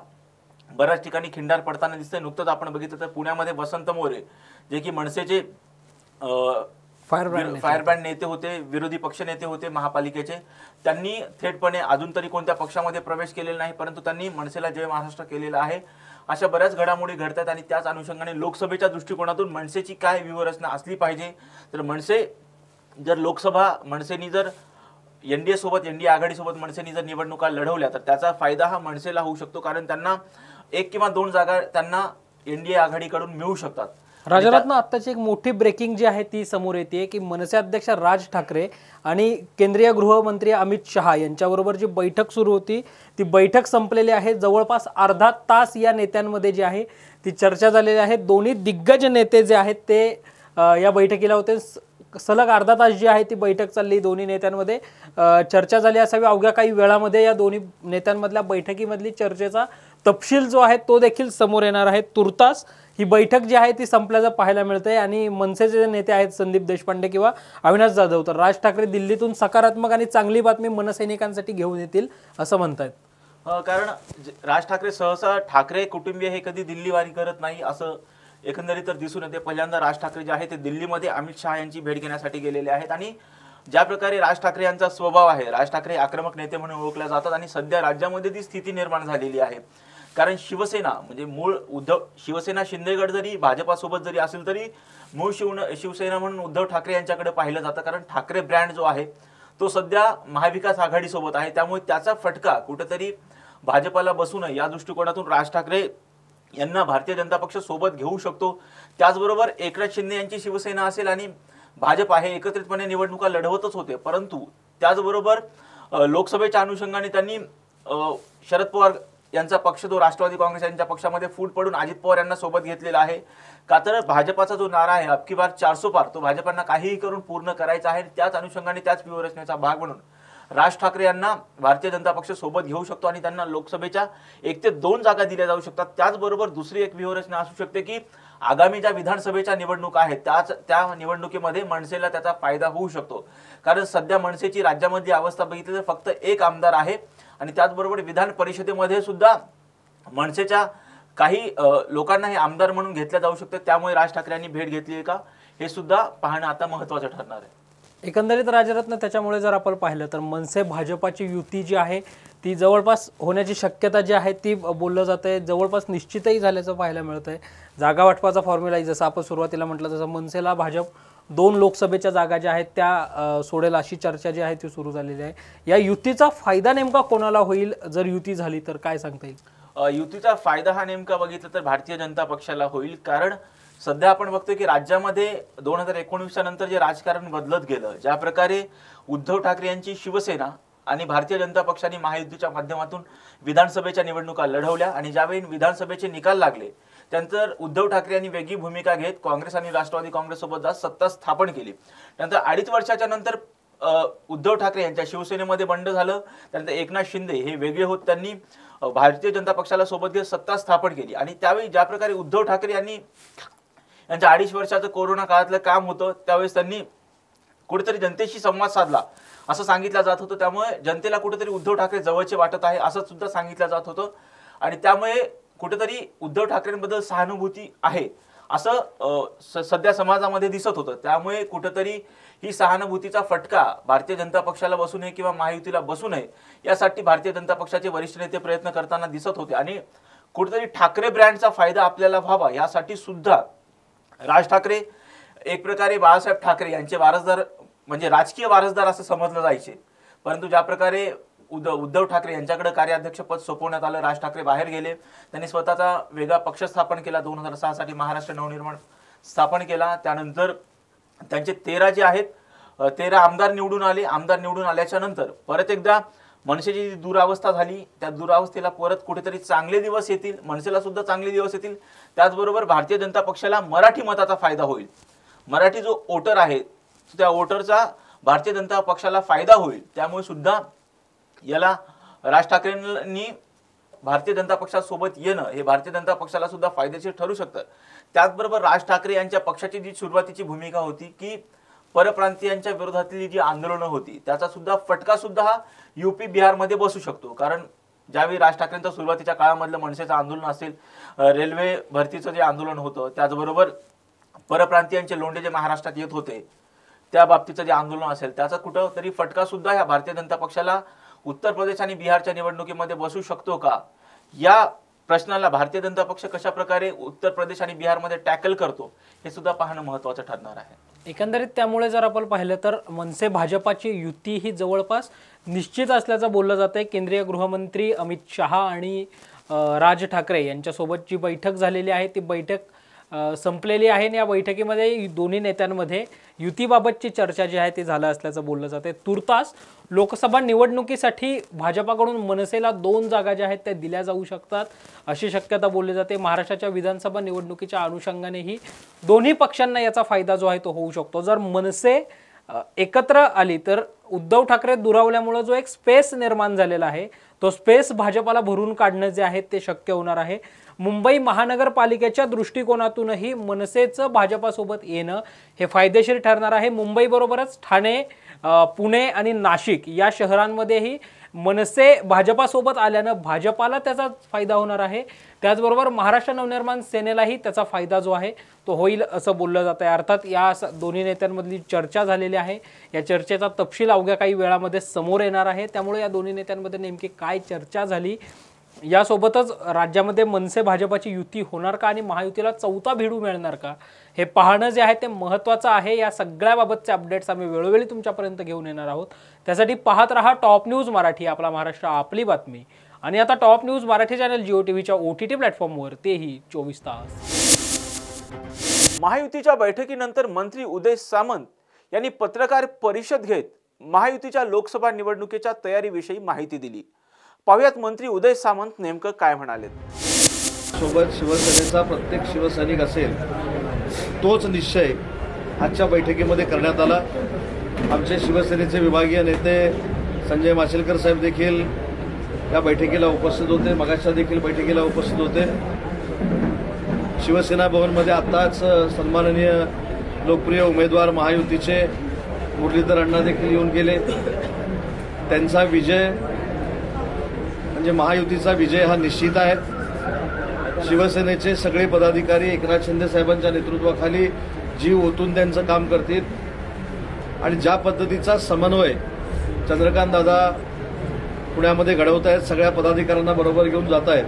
बऱ्याच ठिकाणी खिंडार पडताना दिसतंय. नुकतंच आपण बघितलं तर पुण्यामध्ये वसंत मोरे, जे की मनसेचे फायरब्रँड नेते होते, विरोधी पक्ष नेते होते महापालिकेचे, त्यांनी थेटपणे अजून तरी कोणत्या पक्षामध्ये प्रवेश केलेला नाही, परंतु त्यांनी मनसेला जय महाराष्ट्र केलेला आहे. अशा बऱ्याच घडामोडी घडतात आणि त्याच अनुषंगाने लोकसभेच्या दृष्टिकोनातून मनसेची काय व्यूहरचना असली पाहिजे, तर मनसे जर मनसेनी जर एनडीए आघाडीसोबत मनसेनी जर निवडणुका लढवल्या तर त्याचा फायदा हा मनसेला होऊ शकतो, कारण त्यांना 1 किंवा 2 जागा त्यांना एनडीए आघाडीकडून मिळू शकतात. राजरत्न, आत्ताची एक मोठी ब्रेकिंग जी आहे ती समोर येते की मनसे अध्यक्ष राज ठाकरे आणि केंद्रीय गृहमंत्री अमित शहा यांच्याबरोबर जी बैठक सुरू होती ती बैठक संपलेली आहे. जवळपास अर्धा तास या नेत्यांमध्ये जी आहे ती चर्चा झालेली आहे. दोन्ही दिग्गज नेते जे आहेत ते या बैठकीला होते. सलग अर्धा तास जी आहे ती बैठक चालली, दोन्ही नेत्यांमध्ये चर्चा झाली असावी. अवघ्या काही वेळामध्ये या दोन्ही नेत्यांमधल्या बैठकीमधली चर्चेचा तपशील जो आहे तो देखील समोर येणार आहे. तुर्तास ही बैठक जी आहे ती संपल्याचं पाहायला मिळतंय आणि मनसेचे जे नेते आहेत संदीप देशपांडे किंवा अविनाश जाधव, तर राज ठाकरे दिल्लीतून सकारात्मक आणि चांगली बातमी मनसैनिकांसाठी घेऊन येतील असं म्हणतायत. कारण राज ठाकरे सहसा ठाकरे कुटुंबीय हे कधी दिल्लीवारी करत नाही असं एकंदरीत तर दिसून येते. पहिल्यांदा राज ठाकरे जे आहे ते दिल्लीमध्ये अमित शहा यांची भेट घेण्यासाठी गेलेले आहेत आणि ज्या प्रकारे राज ठाकरे यांचा स्वभाव आहे, राज ठाकरे आक्रमक नेते म्हणून ओळखले जातात आणि सध्या राज्यामध्ये ती स्थिती निर्माण झालेली आहे. कारण शिवसेना म्हणजे मूळ शिवसेना शिंदेगड जरी भाजपासोबत जरी असेल तरी मूळ शिवसेना म्हणून उद्धव ठाकरे यांच्याकडे पाहिलं जातं, कारण ठाकरे ब्रँड जो आहे तो सध्या महाविकास आघाडीसोबत आहे. त्यामुळे त्याचा फटका कुठेतरी भाजपाला बसू नये या दृष्टिकोनातून राज ठाकरे यांना भारतीय जनता पक्ष सोबत घेऊ शकतो. त्याचबरोबर एकनाथ शिंदे यांची शिवसेना असेल आणि भाजप आहे एकत्रितपणे निवडणुका लढवतच होते, परंतु त्याचबरोबर लोकसभेच्या अनुषंगाने त्यांनी शरद पवार यांचा पक्ष जो राष्ट्रवादी काँग्रेस यांच्या पक्षामध्ये फूट पडून अजित पवार यांना सोबत घेतलेला आहे. का तर भाजपाचा जो नारा आहे अबकी बार 400 पार, तो भाजपांना काहीही करून पूर्ण करायचा आहे. त्याच अनुषंगाने त्याच व्यूहरचनेचा भाग म्हणून राज ठाकरे यांना भारतीय जनता पक्ष सोबत घेऊ शकतो आणि त्यांना लोकसभेच्या 1 ते 2 जागा दिल्या जाऊ शकतात. त्याचबरोबर दुसरी एक व्यूहरचना असू शकते की आगामी ज्या विधानसभेच्या निवडणुका आहेत त्या निवडणुकीमध्ये मनसेला त्याचा फायदा होऊ शकतो. कारण सध्या मनसेची राज्यामधली अवस्था बघितली तर फक्त 1 आमदार आहे आणि त्याचबरोबर विधान परिषदेमध्ये सुद्धा मनसेच्या काही लोकांना हे आमदार म्हणून घेतल्या जाऊ शकते. त्यामुळे राज ठाकरे यांनी भेट घेतली आहे का हे सुद्धा पाहणं आता महत्त्वाचं ठरणार आहे. एकंदरीत राजरत्न, त्याच्यामुळे जर आपण पाहिलं तर मनसे भाजपाची युती जी आहे ती जवळपास होण्याची शक्यता जी आहे ती बोललं जात आहे, जवळपास निश्चितही झाल्याचं पाहायला मिळतंय. जागा वाटपाचा फॉर्म्युला जसं आपण सुरुवातीला म्हटलं तसं मनसेला भाजप 2 लोकसभेच्या जागा ज्या आहेत त्या सोडेल अशी चर्चा जी आहे ती सुरू झालेली आहे. या युतीचा फायदा नेमका कोणाला होईल जर युती झाली तर काय सांगता येईल? युतीचा फायदा हा नेमका बघितलं तर भारतीय जनता पक्षाला होईल. कारण सध्या आपण बघतोय की राज्यामध्ये 2019 नंतर जे राजकारण बदलत गेलं, ज्या प्रकारे उद्धव ठाकरे यांची शिवसेना आणि भारतीय जनता पक्षाने महायुतीच्या माध्यमातून विधानसभेच्या निवडणुका लढवल्या आणि ज्यावेळी विधानसभेचे निकाल लागले त्यानंतर उद्धव ठाकरे यांनी वेगळी भूमिका घेत काँग्रेस आणि राष्ट्रवादी काँग्रेससोबत जात सत्ता स्थापन केली. त्यानंतर 2.5 वर्षाच्या नंतर उद्धव ठाकरे यांच्या शिवसेनेमध्ये बंड झालं. त्यानंतर एकनाथ शिंदे हे वेगळे होत त्यांनी भारतीय जनता पक्षाला सोबत घेत सत्ता स्थापन केली आणि त्यावेळी ज्या प्रकारे उद्धव ठाकरे यांनी यांच्या 2.5 वर्षाचं कोरोना काळातलं काम होतं त्यावेळेस त्यांनी कुठेतरी जनतेशी संवाद साधला असं सांगितलं जात होतं. त्यामुळे जनतेला कुठेतरी उद्धव ठाकरे जवळचे वाटत आहे असं सुद्धा सांगितलं जात होतं आणि त्यामुळे कुठेतरी उद्धव ठाकरेंबद्दल सहानुभूती आहे असं सध्या समाजामध्ये दिसत होतं. त्यामुळे कुठेतरी ही सहानुभूतीचा फटका भारतीय जनता पक्षाला बसू नये किंवा महायुतीला बसू नये यासाठी भारतीय जनता पक्षाचे वरिष्ठ नेते प्रयत्न करताना दिसत होते. आणि कुठेतरी ठाकरे ब्रँडचा फायदा आपल्याला व्हावा यासाठी सुद्धा राज ठाकरे एक प्रकारे बाळासाहेब ठाकरे यांचे वारसदार म्हणजे राजकीय वारसदार असं समजलं जायचे. परंतु ज्या प्रकारे उद्धव ठाकरे यांच्याकडे कार्याध्यक्षपद सोपवण्यात आलं, राज ठाकरे बाहेर गेले, त्यांनी स्वतःचा वेगळा पक्ष स्थापन केला, 2006 साठी महाराष्ट्र नवनिर्माण स्थापन केला. त्यानंतर त्यांचे 13 जे आहेत 13 आमदार निवडून आले. आमदार निवडून आल्याच्या नंतर परत एकदा मनसेची जी दुरावस्था झाली त्या दुरावस्थेला परत कुठेतरी चांगले दिवस येतील, मनसेला सुद्धा चांगले दिवस येतील. त्याचबरोबर भारतीय जनता पक्षाला मराठी मताचा फायदा होईल. मराठी जो वोटर आहे त्या वोटरचा भारतीय जनता पक्षाला फायदा होईल. त्यामुळे सुद्धा याला राज ठाकरेंनी भारतीय जनता पक्षासोबत येणं हे भारतीय जनता पक्षाला सुद्धा फायदेशीर ठरू शकतं. त्याचबरोबर राज ठाकरे यांच्या पक्षाची जी सुरुवातीची भूमिका होती की परप्रांतीयांच्या विरोधातली जी आंदोलनं होती त्याचा सुद्धा फटका सुद्धा हा यूपी बिहारमध्ये बसू शकतो. कारण ज्यावेळी राज ठाकरेंचं सुरुवातीच्या काळामधलं मनसेचं आंदोलन असेल, रेल्वे भरतीचं जे आंदोलन होतं, त्याचबरोबर परप्रांतीयांचे लोंढे जे महाराष्ट्रात येत होते त्या बाबतीचं जे आंदोलन असेल त्याचा कुठंतरी फटका सुद्धा ह्या भारतीय जनता पक्षाला उत्तर प्रदेश आणि बिहारच्या निवडणुकीमध्ये बसू शकतो का या प्रश्नाला भारतीय जनता पक्ष कशा प्रकारे उत्तर प्रदेश आणि बिहारमध्ये टॅकल करतो हे सुद्धा पाहणं महत्त्वाचं ठरणार आहे. एकंदरीत त्यामुळे जर आपण पाहिलं तर मनसे भाजपाची युती ही जवळपास निश्चित असल्याचं बोललं जातंय. केंद्रीय गृहमंत्री अमित शहा आणि राज ठाकरे यांच्यासोबत जी बैठक झालेली आहे ती बैठक संपलेली आहे आणि या बैठकीमध्ये दोन्ही नेत्यांमध्ये युतीबाबतची चर्चा जी आहे ती झालं असल्याचं बोललं जाते. तुर्तास लोकसभा निवडणुकीसाठी भाजपाकडून मनसेला 2 जागा ज्या आहेत त्या दिल्या जाऊ शकतात अशी शक्यता बोलली जाते. महाराष्ट्राच्या विधानसभा निवडणुकीच्या अनुषंगानेही दोन्ही पक्षांना याचा फायदा जो आहे तो होऊ शकतो. जर मनसे एकत्र आली तर उद्धव ठाकरे दुरावल्यामुळे जो एक स्पेस निर्माण झालेला आहे तो स्पेस भाजपाला भरून काढणं जे आहे ते शक्य होणार आहे. मुंबई महानगरपालिकेच्या दृष्टिकोनातूनही मनसेचं भाजपासोबत येणं हे फायदेशीर ठरणार आहे. मुंबईबरोबरच ठाणे, पुणे आणि नाशिक या शहरांमध्येही मनसे भाजपासोबत आल्यानं भाजपाला त्याचा फायदा होणार आहे. त्याचबरोबर महाराष्ट्र नवनिर्माण सेनेलाही त्याचा फायदा जो आहे तो होईल असं बोललं जात आहे. अर्थात या दोन्ही नेत्यांमधली चर्चा झालेली आहे. या चर्चेचा तपशील अवघ्या काही वेळामध्ये समोर येणार आहे. त्यामुळे या दोन्ही नेत्यांमध्ये नेमकी काय चर्चा झाली यासोबतच राज्यामध्ये मनसे भाजपाची युती होणार का आणि महायुतीला 4था भिडू मिळणार का हे पाहणं जे आहे ते महत्त्वाचं आहे. या सगळ्याबाबतचे अपडेट्स आम्ही वेळोवेळी तुमच्यापर्यंत घेऊन येणार आहोत. त्यासाठी पाहत रहा टॉप न्यूज मराठी, आपला महाराष्ट्र आपली बातमी. आणि आता top news Marathi channel Jio टीव्हीच्या OTT प्लॅटफॉर्मवर तेही 24 तास. महायुतीच्या बैठकीनंतर मंत्री उदय सामंत यांनी पत्रकार परिषद घेत महायुतीच्या लोकसभा निवडणुकीच्या तयारीविषयी माहिती दिली. पाहुयात मंत्री उदय सामंत नेमकं काय म्हणाले. सोबत शिवसेनेचा प्रत्येक शिवसैनिक असेल तोच निश्चय आजच्या बैठकीमध्ये करण्यात आला. आमचे शिवसेनेचे विभागीय नेते संजय माशेलकर साहेब देखील या बैठकीला उपस्थित होते, मगाच्या देखील बैठकीला उपस्थित होते. शिवसेना भवनमध्ये आत्ताच सन्माननीय लोकप्रिय उमेदवार महायुतीचे मुरलीधर अण्णा देखील येऊन गेले. त्यांचा विजय म्हणजे महायुतीचा विजय हा निश्चित आहे. शिवसेनेचे सगळे पदाधिकारी एकनाथ शिंदे साहेबांच्या नेतृत्वाखाली जीव ओतून त्यांचं काम करतील आणि ज्या पद्धतीचा समन्वय चंद्रकांत दादा पुण्यामध्ये घडवत आहेत, सगळ्या पदाधिकाऱ्यांना बरोबर घेऊन जात आहेत.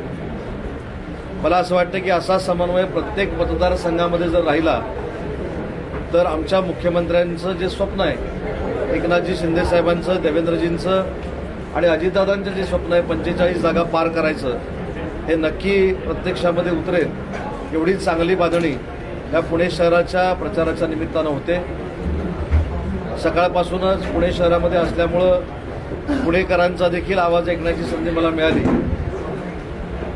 मला असं वाटतं की असा समन्वय प्रत्येक मतदारसंघामध्ये जर राहिला तर आमच्या मुख्यमंत्र्यांचं जे स्वप्न आहे, एकनाथजी शिंदे साहेबांचं, देवेंद्रजींचं आणि अजितदादांचं जे स्वप्न आहे 45 जागा पार करायचं, हे नक्की प्रत्यक्षामध्ये उतरेल. एवढी चांगली बांधणी या पुणे शहराच्या प्रचाराच्या निमित्तानं होते. सकाळपासूनच पुणे शहरामध्ये असल्यामुळं पुणेकरांचा देखील आवाज ऐकण्याची संधी मला मिळाली.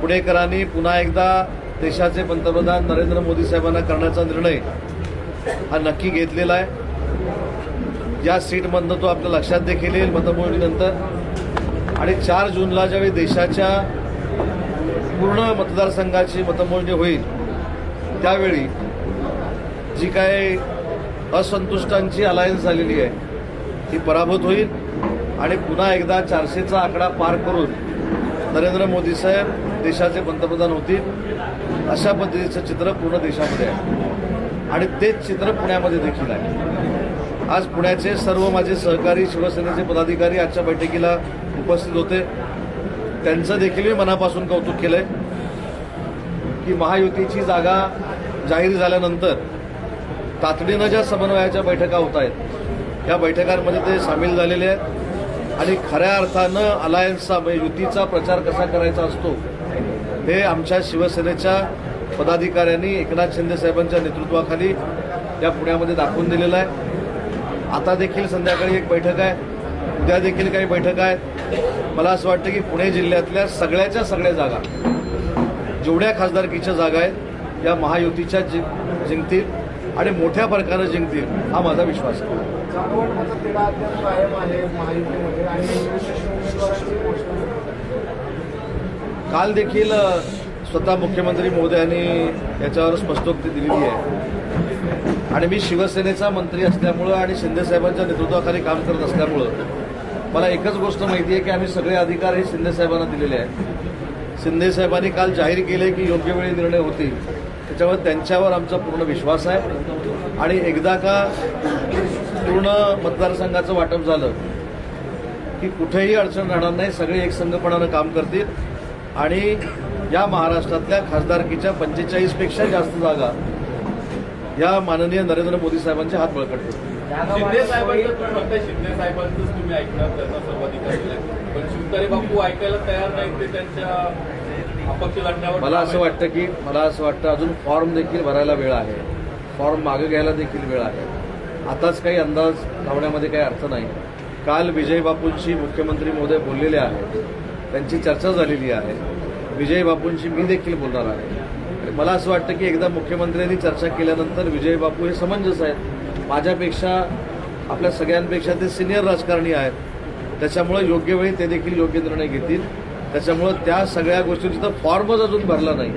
पुणेकरांनी पुन्हा एकदा देशाचे पंतप्रधान नरेंद्र मोदी साहेबांना करण्याचा निर्णय हा नक्की घेतलेला आहे. या सीटमधनं तो आपल्या लक्षात देखील येईल मतमोजणीनंतर. आणि 4 जूनला ज्यावेळी देशाच्या पूर्ण मतदारसंघाची मतमोजणी होईल त्यावेळी जी काय असंतुष्टांची अलायन्स झालेली आहे ती पराभूत होईल आणि पुन्हा एकदा 400चा आकडा पार करून नरेंद्र मोदी साहेब देशाचे पंतप्रधान होतील अशा पद्धतीचं चित्र पूर्ण देशामध्ये आहे आणि तेच चित्र पुण्यामध्ये देखील आहे. आज पुण्याचे सर्व माझे सहकारी शिवसेनेचे पदाधिकारी आजच्या बैठकीला उपस्थित होते. त्यांचं देखील मी मनापासून कौतुक केलंय की महायुतीची जागा जाहीर झाल्यानंतर तातडीनं ज्या समन्वयाच्या बैठका होत आहेत या बैठकांमध्ये ते सामील झालेले आहेत आणि खऱ्या अर्थानं अलायन्सचा म्हणजे युतीचा प्रचार कसा करायचा असतो हे आमच्या शिवसेनेच्या पदाधिकाऱ्यांनी एकनाथ शिंदे साहेबांच्या नेतृत्वाखाली या पुण्यामध्ये दाखवून दिलेलं आहे. आता देखील संध्याकाळी एक बैठक आहे, उद्या देखील काही बैठका आहेत. मला असं वाटतं की पुणे जिल्ह्यातल्या सगळ्या जागा जेवढ्या खासदारकीच्या जागा आहेत या महायुतीच्या जिंकतील आणि मोठ्या फरकानं जिंकतील हा माझा विश्वास आहे. काल देखील स्वतः मुख्यमंत्री महोदयांनी याच्यावर स्पष्टोक्ती दिलेली आहे आणि मी शिवसेनेचा मंत्री असल्यामुळं आणि शिंदेसाहेबांच्या नेतृत्वाखाली काम करत असल्यामुळं मला एकच गोष्ट माहिती आहे की आम्ही सगळे अधिकार हे शिंदेसाहेबांना दिलेले आहेत. शिंदेसाहेबांनी काल जाहीर केले की योग्य वेळी निर्णय होतील, त्याच्यावर त्यांच्यावर आमचा पूर्ण विश्वास आहे आणि एकदा का पूर्ण मतदारसंघाचं वाटप झालं की कुठेही अडचण राहणार नाही, सगळे एकसंघपणानं काम करतील आणि या महाराष्ट्रातल्या खासदारकीच्या 45पेक्षा जास्त जागा या माननीय नरेंद्र मोदी साहेबांचे हात बळकट करतील. शिंदे साहेबांचंच तुम्ही ऐकणार त्याचा सर्वाधिकार पण शिवतारे बापू ऐकायला तयार नाही ते त्यांच्या अपक्ष लढण्यावर. मला असं वाटतं अजून फॉर्म देखील भरायला वेळ आहे, फॉर्म मागे घ्यायला देखील वेळ आहे. आताच काही अंदाज लावण्यामध्ये काही अर्थ नाही. काल विजय बापूंशी मुख्यमंत्री महोदय बोललेले आहेत, त्यांची चर्चा झालेली आहे. विजय बापूंशी मी देखील बोलणार आहे. मला असं वाटतं की एकदा मुख्यमंत्र्यांनी चर्चा केल्यानंतर विजय बापू हे समंजस आहेत. माझ्यापेक्षा आपल्या सगळ्यांपेक्षा ते सिनियर राजकारणी आहेत, त्याच्यामुळे योग्य वेळी ते देखील योग्य निर्णय घेतील. त्याच्यामुळे त्या सगळ्या गोष्टी जिथं फॉर्मच अजून भरला नाही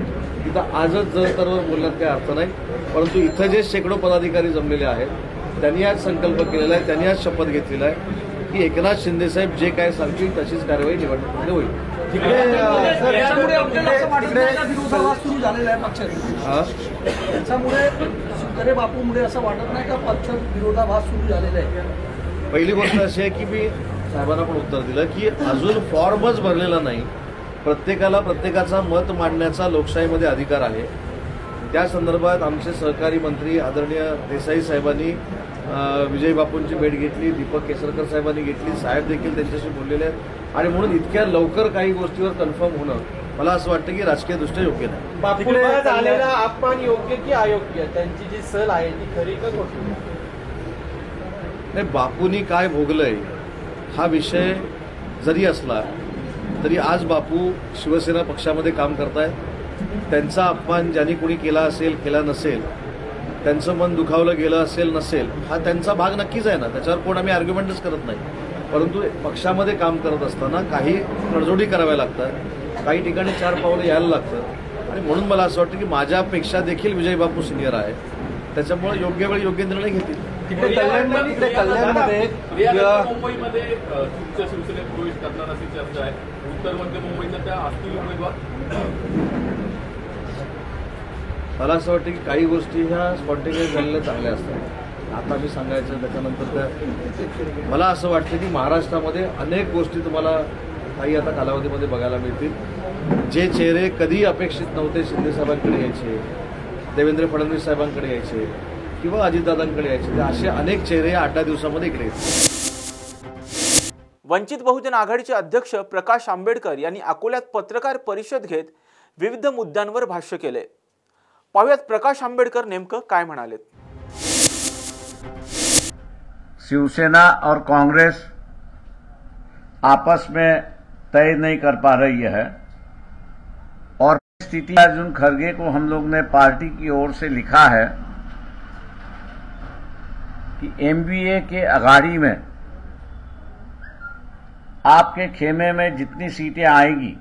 तिथं आजच जर तर बोलण्यात काही अर्थ नाही. परंतु इथं जे शेकडो पदाधिकारी जमलेले आहेत त्यांनी आज संकल्प केलेला आहे, त्यांनी आज शपथ घेतलेला आहे की एकनाथ शिंदे साहेब जे काय सांगतील तशीच कार्यवाही निवडणुकीमध्ये होईल. त्यामुळे बापूमुळे असं वाटत नाही का पक्ष विरोधाभास सुरू झालेला आहे. पहिली गोष्ट अशी आहे की मी साहेबांना पण उत्तर दिलं की अजून फॉर्मच भरलेला नाही. प्रत्येकाला प्रत्येकाचा मत मांडण्याचा लोकशाहीमध्ये अधिकार आहे. त्या संदर्भात आमचे सहकारी मंत्री आदरणीय देसाई साहेबांनी विजय बापूंची भेट घेतली, दीपक केसरकर साहेबांनी घेतली, साहेब देखील त्यांच्याशी बोललेले आहेत आणि म्हणून इतक्या लवकर काही गोष्टीवर कन्फर्म होणं मला असं वाटतं की राजकीयदृष्ट्या योग्य नाही. बापूंना झालेला अपमान योग्य की अयोग्य, त्यांची जी सल आहे ती खरी का खोटी? नाही, बापूंनी काय भोगलंय हा विषय जरी असला तरी आज बापू शिवसेना पक्षामध्ये काम करतायत. त्यांचा अपमान ज्यांनी कोणी केला असेल केला नसेल, त्यांचं मन दुखावलं गेलं असेल नसेल हा त्यांचा भाग नक्कीच आहे ना, त्याच्यावर कोण आम्ही आर्ग्युमेंटच करत नाही. परंतु पक्षामध्ये काम करत असताना काही तडजोडी कराव्या लागतात, काही ठिकाणी 4 पावलं यायला लागतं आणि म्हणून मला असं वाटतं की माझ्यापेक्षा देखील विजय बापू सिनियर आहे, त्याच्यामुळे योग्य वेळी योग्य निर्णय घेतील. कल्याणमध्ये मुंबईमध्ये तुमच्या शिवसेनेत प्रवेश करणार अशी चर्चा आहे. उत्तर मध्य मुंबईच्या त्या असतील उमेदवार. मला असं वाटतं की काही गोष्टी ह्या स्पॉन्टेनियस झालेल्या चांगल्या असतात. आता मी सांगायचं त्याच्यानंतर त्या मला असं वाटतं की महाराष्ट्रामध्ये अनेक गोष्टी तुम्हाला काही आता कालावधीमध्ये बघायला मिळतील. जे चेहरे कधी अपेक्षित नव्हते शिंदे साहेबांकडे यायचे, देवेंद्र फडणवीस साहेबांकडे यायचे किंवा अजितदादांकडे यायचे, ते असे अनेक चेहरे 8 दिवसामध्ये इकडे येतील. वंचित बहुजन आघाडीचे अध्यक्ष प्रकाश आंबेडकर यांनी अकोल्यात पत्रकार परिषद घेत विविध मुद्द्यांवर भाष्य केले. पाहुयात प्रकाश आंबेडकर नेमकं काय म्हणालेत. शिवसेना और कांग्रेस आपस में तय नहीं कर पा रही है और स्थिति अर्जुन खड़गे को हम लोग ने पार्टी की ओर से लिखा है कि एमबीए के अगाड़ी में आपके खेमे में जितनी सीटें आएगी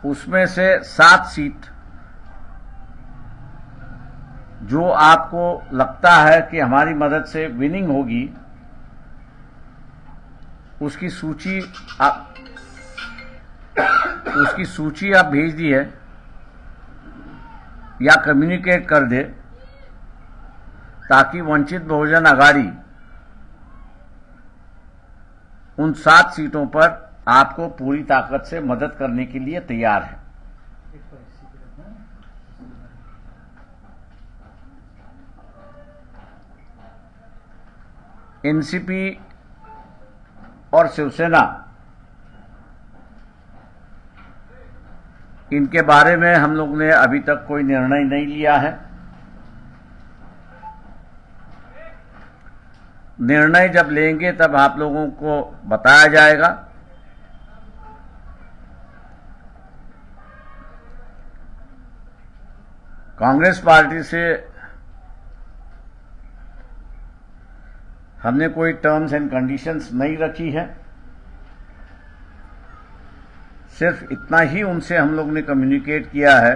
उसमें से 7 सीट जो आपको लगता है कि हमारी मदद से विनिंग होगी उसकी सूची उसकी सूची आप भेज दी है या कम्युनिकेट कर दे, ताकि वंचित बहुजन आघाड़ी उन 7 सीटों पर आपको पूरी ताकत से मदद करने के लिए तैयार है। एनसीपी और शिवसेना, इनके बारे में हम लोग ने अभी तक कोई निर्णय नहीं लिया है। निर्णय जब लेंगे तब आप लोगों को बताया जाएगा। कांग्रेस पार्टी से हमने कोई टर्म्स एंड कंडीशंस नहीं रखी है, सिर्फ इतना ही उनसे हम लोग ने कम्युनिकेट किया है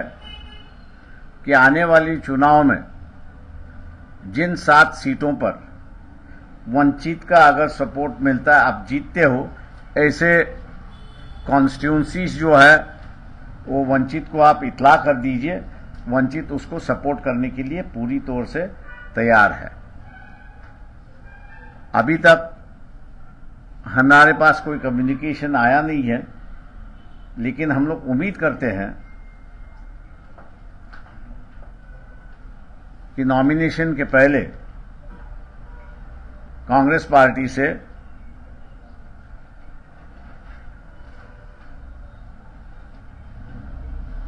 कि आने वाली चुनाव में जिन 7 सीटों पर वंचित का अगर सपोर्ट मिलता है, आप जीतते हो, ऐसे कॉन्स्टिट्यूंसीज जो है वो वंचित को आप इतला कर दीजिए। वंचित उसको सपोर्ट करने के लिए पूरी तौर से तैयार है। अभी तक हमारे पास कोई कम्युनिकेशन आया नहीं है, लेकिन हम लोग उम्मीद करते हैं कि नॉमिनेशन के पहले कांग्रेस पार्टी से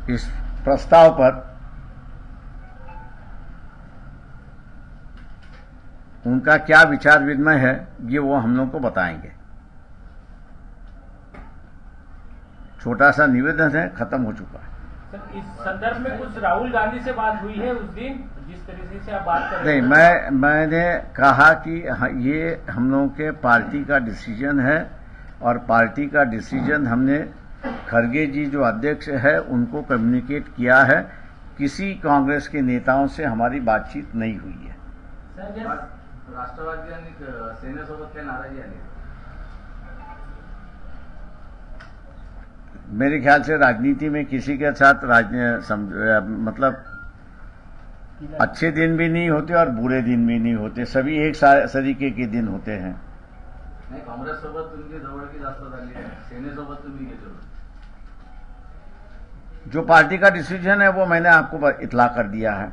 इस प्रस्ताव पर उनका क्या विचार विनिमय है, ये वो हम लोग को बताएंगे। छोटा सा निवेदन है, खत्म हो चुका है। सर, इस संदर्भ में कुछ राहुल गांधी से बात हुई है उस दिन, जिस तरीके से आप बात कर रहे हैं? नहीं, मैंने कहा कि ये हम लोगों के पार्टी का डिसीजन है और पार्टी का डिसीजन हमने खरगे जी जो अध्यक्ष है उनको कम्युनिकेट किया है। किसी कांग्रेस के नेताओं से हमारी बातचीत नहीं हुई है। राष्ट्रवादी आणि सेनेसोबत काही नाराजी आली? मेरे ख्याल से राजनीति में किसी के साथ मतलब अच्छे दिन भी नहीं होते और बुरे दिन भी नहीं होते, सभी एक तरीके के दिन होते हैं। नाही, काँग्रेस सोबत तुमची जवळकी जास्त झाली आहे, सेनेसोबत तुम्ही गेले होते। जो पार्टी का डिसीजन है वो मैंने आपको इतला कर दिया है।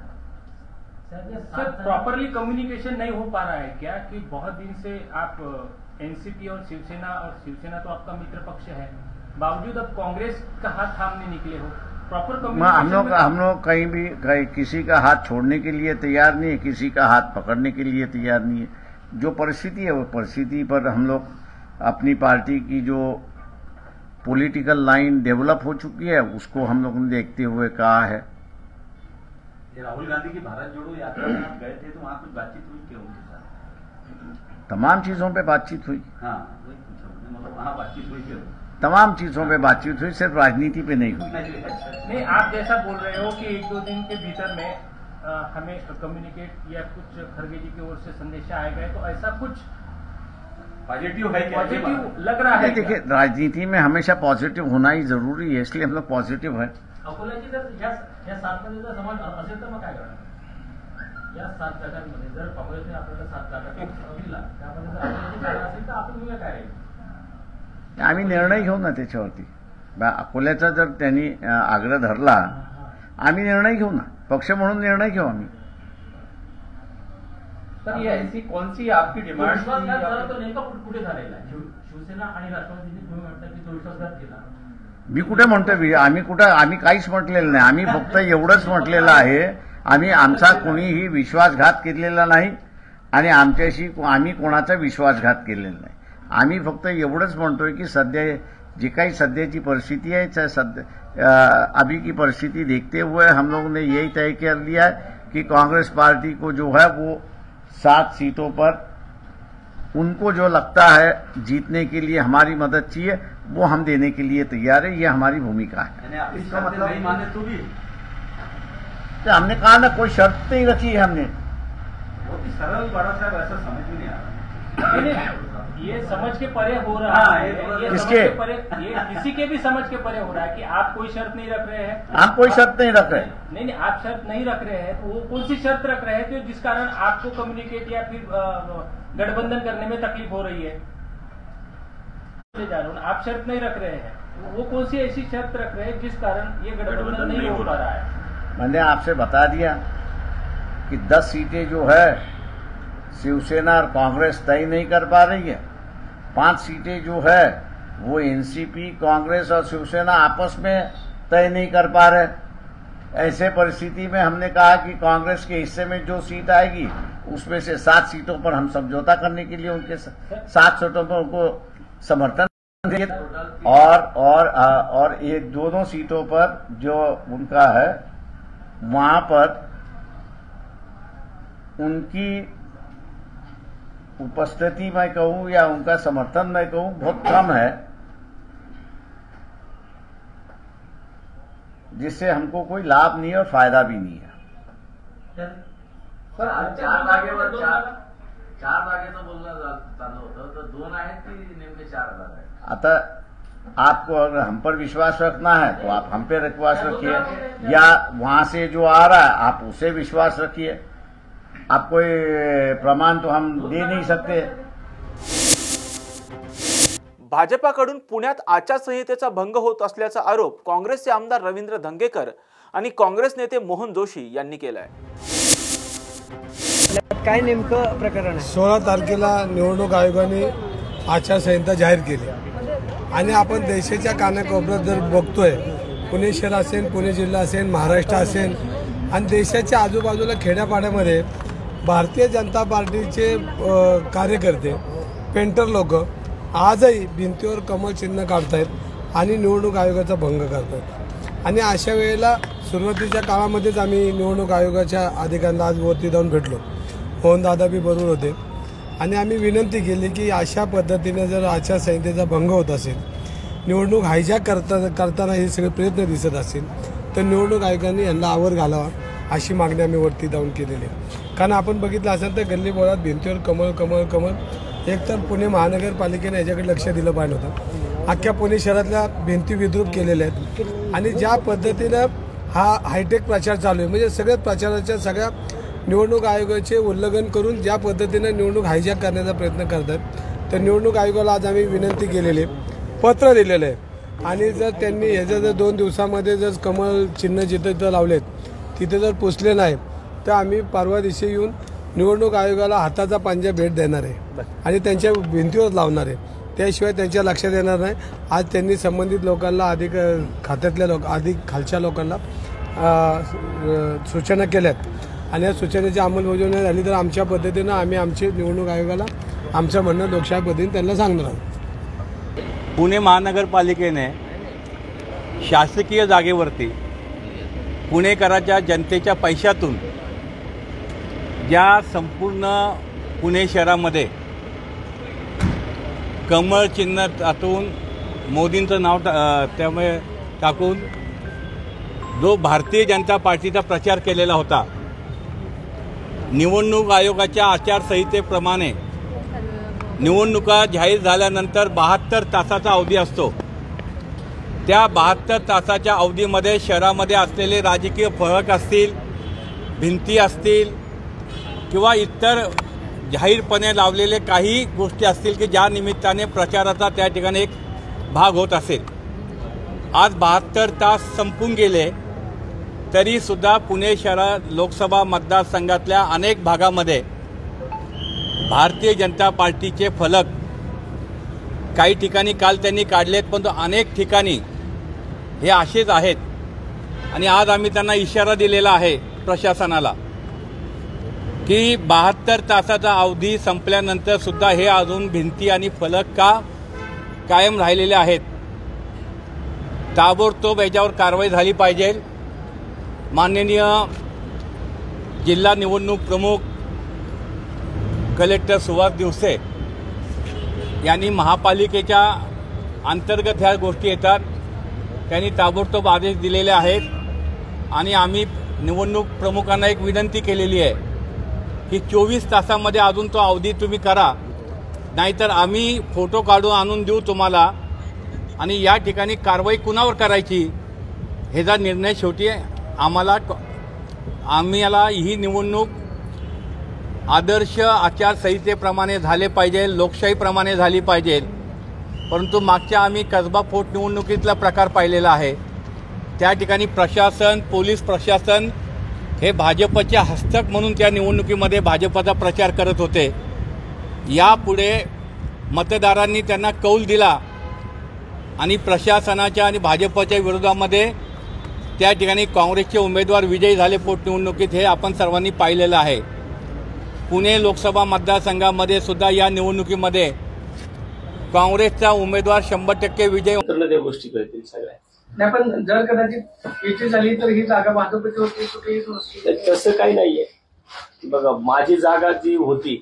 सर, प्रॉपरली कम्युनिकेशन नहीं हो पा रहा है क्या? कि बहुत दिन से आप एनसीपी और शिवसेना तो आपका मित्र पक्ष है, बावजूद अब कांग्रेस का हाथ थामने निकले हो। प्रॉपर कम्युनिकेशन हम लोग कहीं भी किसी का हाथ छोड़ने के लिए तैयार नहीं है, किसी का हाथ पकड़ने के लिए तैयार नहीं है। जो परिस्थिति है वो परिस्थिति पर हम लोग अपनी पार्टी की जो पॉलिटिकल लाइन डेवलप हो चुकी है उसको हम लोगों ने देखते हुए कहा है। राहुल गांधी की भारत जोड़ो यात्रा में आप गए थे तो वहां कुछ बातचीत हुई क्या उनके साथ? तमाम चीजों पे बातचीत हुई। हाँ, वही पूछा, मतलब वहां बातचीत हुई क्या? तमाम चीजों पे बातचीत हुई, सिर्फ राजनीति पे नहीं हुई। नहीं, आप जैसा बोल रहे हो कि 1-2 दिन के भीतर में हमें कम्युनिकेट या कुछ खरगे जी की ओर से संदेश आएगा, तो ऐसा कुछ पॉजिटिव है क्या? पॉजिटिव लग रहा है? देखिए, राजनीति में हमेशा पॉजिटिव होना ही जरूरी है, इसलिए हम लोग पॉजिटिव है। अकोल्याची जर या 7 मध्ये जर समाज असेल तर मग काय करणार? या 7 जागांमध्ये जर काँग्रेसने आपल्याला 7 जागा दिला, त्यामध्ये जर अकोल्याची जागा असेल तर आपण भूमिका काय राहील? आम्ही निर्णय घेऊ ना त्याच्यावरती। अकोल्याचा जर त्यांनी आग्रह धरला, आम्ही निर्णय घेऊ ना, पक्ष म्हणून निर्णय घेऊ आम्ही। तर ये ऐसी कौन सी आपकी डिमांड तो नेमका कुठे झालेला आहे? शिवसेना आणि राष्ट्रवादीने तुम्ही म्हणता की तो विश्वासघात केला। मी कुठे म्हणतोय? आम्ही काहीच म्हटलेलं नाही। आम्ही फक्त एवढंच म्हटलेलं आहे, आमचा कोणीही विश्वासघात केलेला नाही आणि आम्ही कोणाचा विश्वासघात केलेला नाही। आम्ही फक्त एवढंच म्हणतोय की सध्या जी काही सध्याची परिस्थिति है, अभी की परिस्थिति देखते हुए हम लोगों ने यही तय कर लिया है कि कांग्रेस पार्टी को जो है वो 7 सीटों पर उनको जो लगता है जीतने के लिए हमारी मदद चाहिए वो हम देने के लिए तैयार है। ये हमारी भूमिका है। इसका मतलब नहीं माने तो भी तो हमने कहा ना, कोई शर्त नहीं रखी है हमने। बहुत ही सरल बड़ा साहब, ऐसा समझ में नहीं आ रहा। ये समझ के परे हो रहा है, ये किसके? समझ के परे, ये किसी के भी समझ के परे हो रहा है कि आप कोई शर्त नहीं रख रहे हैं। हम कोई शर्त नहीं रख रहे। नहीं, आप शर्त नहीं रख रहे हैं, तो वो कौन सी शर्त रख रहे हैं तो जिस कारण आपको कम्युनिकेट या फिर गठबंधन करने में तकलीफ हो रही है? आप शर्त नहीं रख रहे हैं, वो कौन सी ऐसी शर्त रख रहे हैं जिस कारण ये गठबंधन नहीं हो पा रहा है? मैंने आपसे बता दिया कि 10 सीटें जो है शिवसेना और कांग्रेस तय नहीं कर पा रही है। 5 सीटें जो है वो एनसीपी, कांग्रेस और शिवसेना आपस में तय नहीं कर पा रहे। ऐसे परिस्थिति में हमने कहा कि कांग्रेस के हिस्से में जो सीट आएगी उसमें से 7 सीटों पर हम समझौता करने के लिए उनके 7 सीटों पर उनको समर्थन देंगे और ये दोनों सीटों पर जो उनका है वहां पर उनकी उपस्थिति मैं कहूं या उनका समर्थन मैं कहूं बहुत कम है, जिससे हमको कोई लाभ नहीं है और फायदा भी नहीं है। सर 4 जागेवर 4 जागे तो बोलणं चालू होतं, तर 2 आहेत की नेमके 4 जागा आहेत? आता आपको अगर हम पर विश्वास रखना है तो आप हम पे विश्वास रखिए, या वहां से जो आ रहा है आप उसे विश्वास रखिए। आप कोई प्रमाण तो हम दे नहीं सकते। भाजपाकडून पुण्यात आचारसंहितेचा भंग होत असल्याचा आरोप काँग्रेसचे आमदार रवींद्र धंगेकर आणि काँग्रेस नेते मोहन जोशी यांनी केलाय। काय नेमकं प्रकरण आहे? 16 तारखेला निवडणूक आयोगाने आचारसंहिता जाहीर केली आणि आपण देशाच्या कानाकोपऱ्यात जर बघतोय, पुणे शहर असेल, पुणे जिल्हा असेल, महाराष्ट्र असेल आणि देशाच्या आजूबाजूला खेड्यापाड्यामध्ये भारतीय जनता पार्टीचे कार्यकर्ते, पेंटर लोक आजही भिंतीवर कमळ चिन्ह काढतायत आणि निवडणूक आयोगाचा भंग करतात। आणि अशा वेळेला सुरुवातीच्या काळामध्येच आम्ही निवडणूक आयोगाच्या अधिकाऱ्यांना आज वरती जाऊन भेटलो, मोहनदादा बी बरोबर होते, आणि आम्ही विनंती केली की अशा पद्धतीने जर आचारसंहितेचा भंग होत असेल, निवडणूक हायजॅक करताना हे सगळे प्रयत्न दिसत असतील तर निवडणूक आयोगाने यांना आवर घालावा अशी मागणी आम्ही वरती जाऊन केलेली आहे। कारण आपण बघितलं असेल तर गल्ली बोळात भिंतीवर कमळ कमळ कमळ, एकतर पुणे महानगरपालिकेने याच्याकडे लक्ष दिलं पाहिजे होतं। अख्ख्या पुणे शहरातल्या भिंती विद्रूप केलेल्या आहेत आणि ज्या पद्धतीनं हा हायटेक प्रचार चालू आहे, म्हणजे सगळ्यात प्रचाराच्या सगळ्या निवडणूक आयोगाचे उल्लंघन करून ज्या पद्धतीनं निवडणूक हायजॅक करण्याचा प्रयत्न करतात, तर निवडणूक आयोगाला आज आम्ही विनंती केलेली आहे, पत्र दिलेलं आहे। आणि जर त्यांनी ह्याच्या जर 2 दिवसामध्ये जर कमळ चिन्ह जिथं लावलेत तिथे जर पुसले नाही तर आम्ही परवा दिवशी येऊन निवडणूक आयोगाला हाताचा पंजा भेट देणार आहे आणि त्यांच्या भिंतीवर लावणार आहे, त्याशिवाय त्यांच्या लक्षात येणार नाही। आज त्यांनी संबंधित लोकांना अधिक खात्यातल्या अधिक खालच्या लोकांना सूचना केल्यात आणि या सूचनेची अंमलबजावणी झाली तर आमच्या पद्धतीनं आम्ही आमची निवडणूक आयोगाला आमचं म्हणणं लोकशाही पद्धतीने त्यांना सांगणार आहोत। पुणे महानगरपालिकेने शासकीय जागेवरती पुणेकरांच्या जनतेच्या पैशातून ज्या संपूर्ण पुणे शहरामध्ये कमळ चिन्ह टाकून मोदींचं नाव त्यामुळे टाकून जो भारतीय जनता पार्टीचा प्रचार केलेला होता, निवडणूक आयोगाच्या आचारसंहितेप्रमाणे निवडणुका जाहीर झाल्यानंतर 72 तासाचा अवधी असतो। त्या 72 तासाच्या अवधीमध्ये शहरामध्ये असलेले राजकीय फलक असतील, भिंती असतील किंवा इतर जाहीरपणे लावलेले काही गोष्टी असतील की ज्या निमित्ताने प्रचाराचा त्या ठिकाणी एक भाग होत असेल। आज 72 तास संपून गेले तरीसुद्धा पुणे शहर लोकसभा मतदारसंघातल्या अनेक भागामध्ये भारतीय जनता पार्टीचे फलक काही ठिकाणी काल त्यांनी काढलेत, पण अनेक ठिकाणी हे असेच आहेत। आणि आज आम्ही त्यांना इशारा दिलेला आहे प्रशासनाला की 72 तासाचा अवधी संपल्यानंतर सुद्धा हे अजून भिंती आणि फलक का कायम राहिलेले आहेत, ताबडतोब याच्यावर कारवाई झाली पाहिजे। माननीय जिल्हा निवडणूक प्रमुख कलेक्टर सुभाष दिवसे यांनी महापालिकेच्या अंतर्गत ह्या गोष्टी येतात, त्यांनी ताबडतोब आदेश दिलेले आहेत। आणि आम्ही निवडणूक प्रमुखांना एक विनंती केलेली आहे की 24 तासामध्ये अजून तो अवधी तुम्ही करा, नाहीतर आम्ही फोटो काढून आणून देऊ तुम्हाला आणि या ठिकाणी कारवाई कुणावर करायची ह्याचा निर्णय शेवटी आम्हाला ही निवडणूक आदर्श आचारसंहितेप्रमाणे झाले पाहिजे, लोकशाहीप्रमाणे झाली पाहिजे. परंतु मागच्या आम्ही कसबा पोट निवडणुकीतला प्रकार पाहिलेला आहे. त्या ठिकाणी प्रशासन, पोलीस प्रशासन हे भाजपचे हस्तक म्हणून त्या निवडणुकीमध्ये भाजपचा प्रचार करत होते. यापुढे मतदारांनी त्यांना कौल दिला आणि प्रशासनाच्या आणि भाजपच्या विरोधामध्ये त्या ठिकाणी काँग्रेसचे उमेदवार विजयी झाले पोटनिवडणुकीत. हे आपण सर्वांनी पाहिलेलं आहे. पुणे लोकसभा मतदारसंघामध्ये सुद्धा या निवडणुकीमध्ये काँग्रेसचा उमेदवार 100% विजय त्या गोष्टी कळतील सगळ्या. नाही, पण जर कदाचित युती झाली तर ही जागा भाजपची होती कुठेही तसं काही नाहीये. बघा, माझी जागा जी होती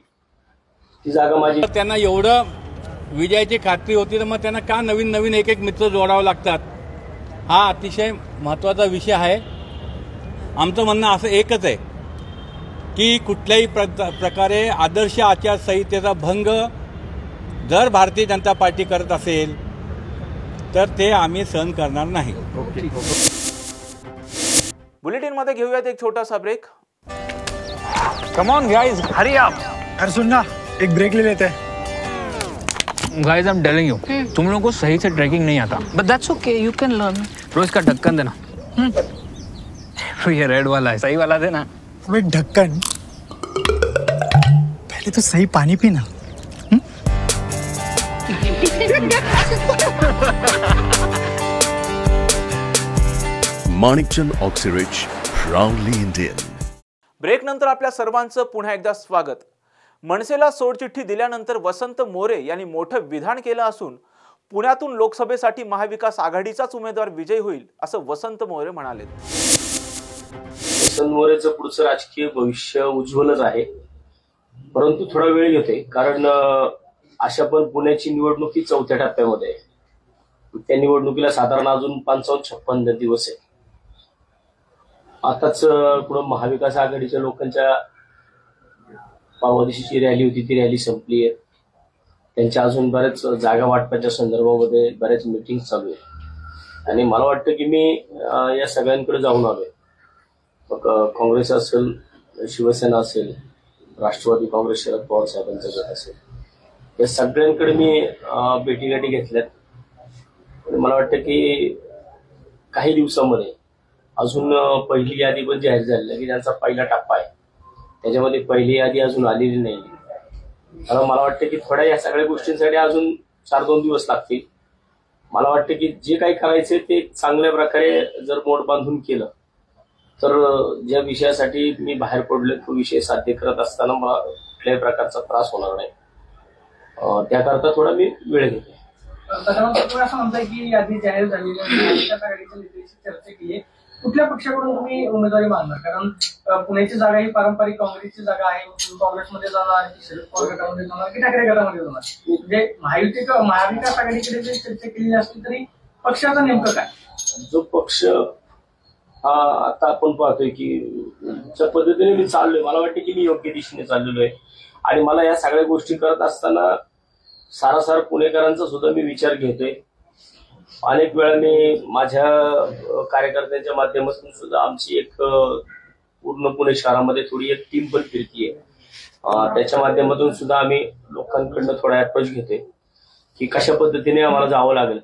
ती जागा माझी. त्यांना एवढं विजयाची खात्री होती तर मग त्यांना का नवीन नवीन एक एक मित्र जोडावं लागतात. हा अतिशय महत्त्वाचा विषय आहे. आमचं म्हणणं असं एकच आहे की कुठल्याही प्रकारे आदर्श आचारसंहितेचा भंग जर भारतीय जनता पार्टी करत असेल तर ते आम्ही सहन करणार नाही. बुलेटिनमध्ये घेऊयात एक छोटासा break. Come on guys, hurry up. अरे सुन ना, एक ब्रेक ले लेते हैं. Guys I am telling you, तुम लोगों को सही से ट्रैकिंग नहीं आता. But that's okay, you can learn. रोज का ढक्कन देना. ये रेड वाला है, सही वाला देना. अबे ढक्कन, पहले तो सही पानी पीना. Manikchand Oxyrich, proudly Indian. Break नंतर आपल्या सर्वांचं पुन्हा एकदा स्वागत. मनसेला सोडचिठ्ठी दिल्यानंतर वसंत मोरे यांनी मोठं विधान केलं असून पुण्यातून लोकसभेसाठी महाविकास आघाडीचाच उमेदवार विजयी होईल असं वसंत मोरे म्हणाले. वसंत मोरेचं पुढचं राजकीय भविष्य उज्ज्वलच आहे, परंतु थोडा वेळ घेते. कारण अशा पण पुण्याची निवडणूक ही 4थ्या टप्प्यामध्ये आहे. त्या निवडणुकीला साधारण अजून 55-56 दिवस आहे. आताच पुढे महाविकास आघाडीच्या लोकांच्या परवा दिवशीची रॅली होती, ती रॅली संपली आहे. त्यांच्या अजून बऱ्याच जागा वाटपाच्या संदर्भामध्ये बऱ्याच मीटिंग चालू आहे आणि मला वाटतं की मी या सगळ्यांकडे जाऊन आलोय. मग काँग्रेस असेल, शिवसेना असेल, राष्ट्रवादी काँग्रेस, शरद पवार साहेबांचा गट असेल, या सगळ्यांकडे मी भेटीगाठी घेतल्यात. मला वाटतं की काही दिवसामध्ये अजून पहिली यादी पण जाहीर झाली आहे की ज्यांचा पहिला टप्पा आहे त्याच्यामध्ये पहिली यादी अजून आलेली नाही. कारण मला वाटतं की थोड्या या सगळ्या गोष्टींसाठी अजून 4-2 दिवस लागतील. मला वाटतं की जे काही करायचे ते चांगल्या प्रकारे जर मोड बांधून केलं तर ज्या विषयासाठी मी बाहेर पडलो तो विषय साध्य करत असताना मला कुठल्याही प्रकारचा त्रास होणार नाही. त्याकरता थोडा मी वेळ घेते. तुम्ही असं म्हणताय की यादी जाहीर झालेली आहे, आघाडीच्या नेत्याची चर्चा केली आहे. कुठल्या पक्षाकडून तुम्ही उमेदवारी मागणार? कारण पुण्याची जागा ही पारंपरिक काँग्रेसची जागा आहे. काँग्रेसमध्ये जाणार की शरद पवार गटामध्ये जाणार की ठाकरे गटामध्ये जाणार? म्हणजे महाविकास आघाडीकडे जरी चर्चा केलेली असली तरी पक्षाचं नेमकं काय? जो पक्ष आता आपण पाहतोय की ज्या पद्धतीने मी चाललोय, मला वाटतं की मी योग्य दिशेने चाललेलो आहे. आणि मला या सगळ्या गोष्टी करत असताना सारासार पुणेकरांचा सुद्धा मी विचार घेतोय. अनेक वेळा मी माझ्या कार्यकर्त्यांच्या माध्यमातून सुद्धा आमची एक पूर्ण पुणे शहरामध्ये थोडी एक टीम पण फिरतीये. त्याच्या माध्यमातून सुद्धा आम्ही लोकांकडनं थोडा अप्रोच घेतोय की कशा पद्धतीने आम्हाला जावं लागेल.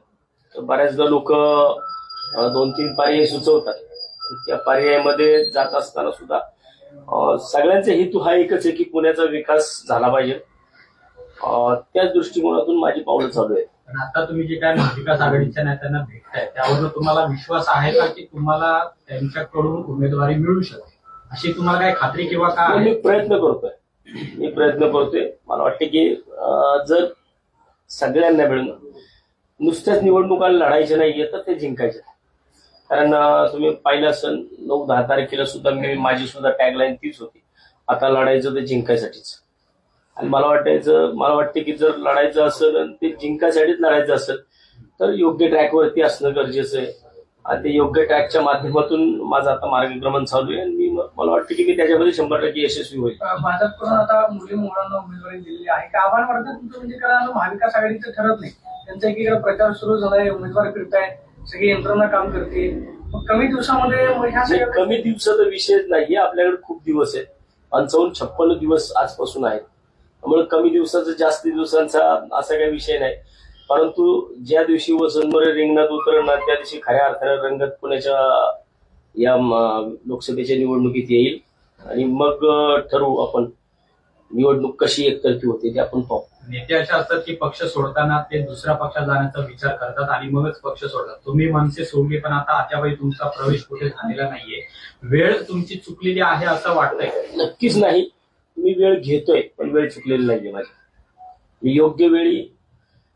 तर बऱ्याचदा लोक 2-3 पर्याय सुचवतात. त्या पर्यायामध्ये जात असताना सुद्धा सगळ्यांचा हेतू हा एकच आहे की पुण्याचा विकास झाला पाहिजे. त्याच दृष्टिकोनातून माझी पावलं चालू आहेत. आता तुम्ही जे काय महाविकास आघाडीच्या नेत्यांना भेटताय त्यावरून तुम्हाला विश्वास आहे का की तुम्हाला त्यांच्याकडून उमेदवारी मिळू शकते, अशी तुम्हाला काय खात्री किंवा काय? मी प्रयत्न करतोय. मला वाटतं की जर सगळ्यांना मिळून नुसत्याच निवडणुकाला लढायच्या नाहीये तर ते जिंकायचे. कारण तुम्ही पाहिलं असेल 9-10 तारखेला सुद्धा माझी सुद्धा टॅगलाईन तीच होती, आता लढायचं ते जिंकायसाठीच. आणि मला वाटतं की जर लढायचं असेल आणि ते जिंकायसाठीच लढायचं असेल तर योग्य ट्रॅकवरती असणं गरजेचं आहे. आणि ते योग्य ट्रॅकच्या माध्यमातून माझं आता मार्गक्रमण चालू आहे आणि मला वाटतं की मी त्याच्यामध्ये 100% यशस्वी होईल. भाजपकडून आता मुली मोहळांना उमेदवारी दिलेली आहे का आव्हान वाटतं तुमचं, म्हणजे कारण महाविकास आघाडीचं ठरत नाही, त्यांचा एकीकडे प्रचार सुरू झालाय, उमेदवार फिरताय, सगळी यंत्रणा काम करते, कमी दिवसामध्ये कमी दिवसाचा विषय नाही, आपल्याकडे खूप दिवस आहेत, 55-56 दिवस आजपासून आहेत, त्यामुळे कमी दिवसाचा जास्त दिवसांचा असा काही विषय नाही. परंतु ज्या दिवशी वसंतमोरे रिंगणात उतरणार त्या दिवशी खऱ्या अर्थाने रंगत पुण्याच्या या लोकसभेच्या निवडणुकीत येईल आणि मग ठरवू आपण निवडणूक कशी एकतर्फी होते ते आपण पाहू. नेते असे असतात की पक्ष सोडताना ते दुसऱ्या पक्षात जाण्याचा विचार करतात आणि मगच पक्ष सोडतात. तुम्ही मनसे सोडली पण आता अद्यापही तुमचा प्रवेश कुठे झालेला नाहीये, वेळ तुमची चुकलेली आहे असं वाटतंय? नक्कीच नाही, मी वेळ घेतोय पण वेळ चुकलेली नाहीये माझी. मी योग्य वेळी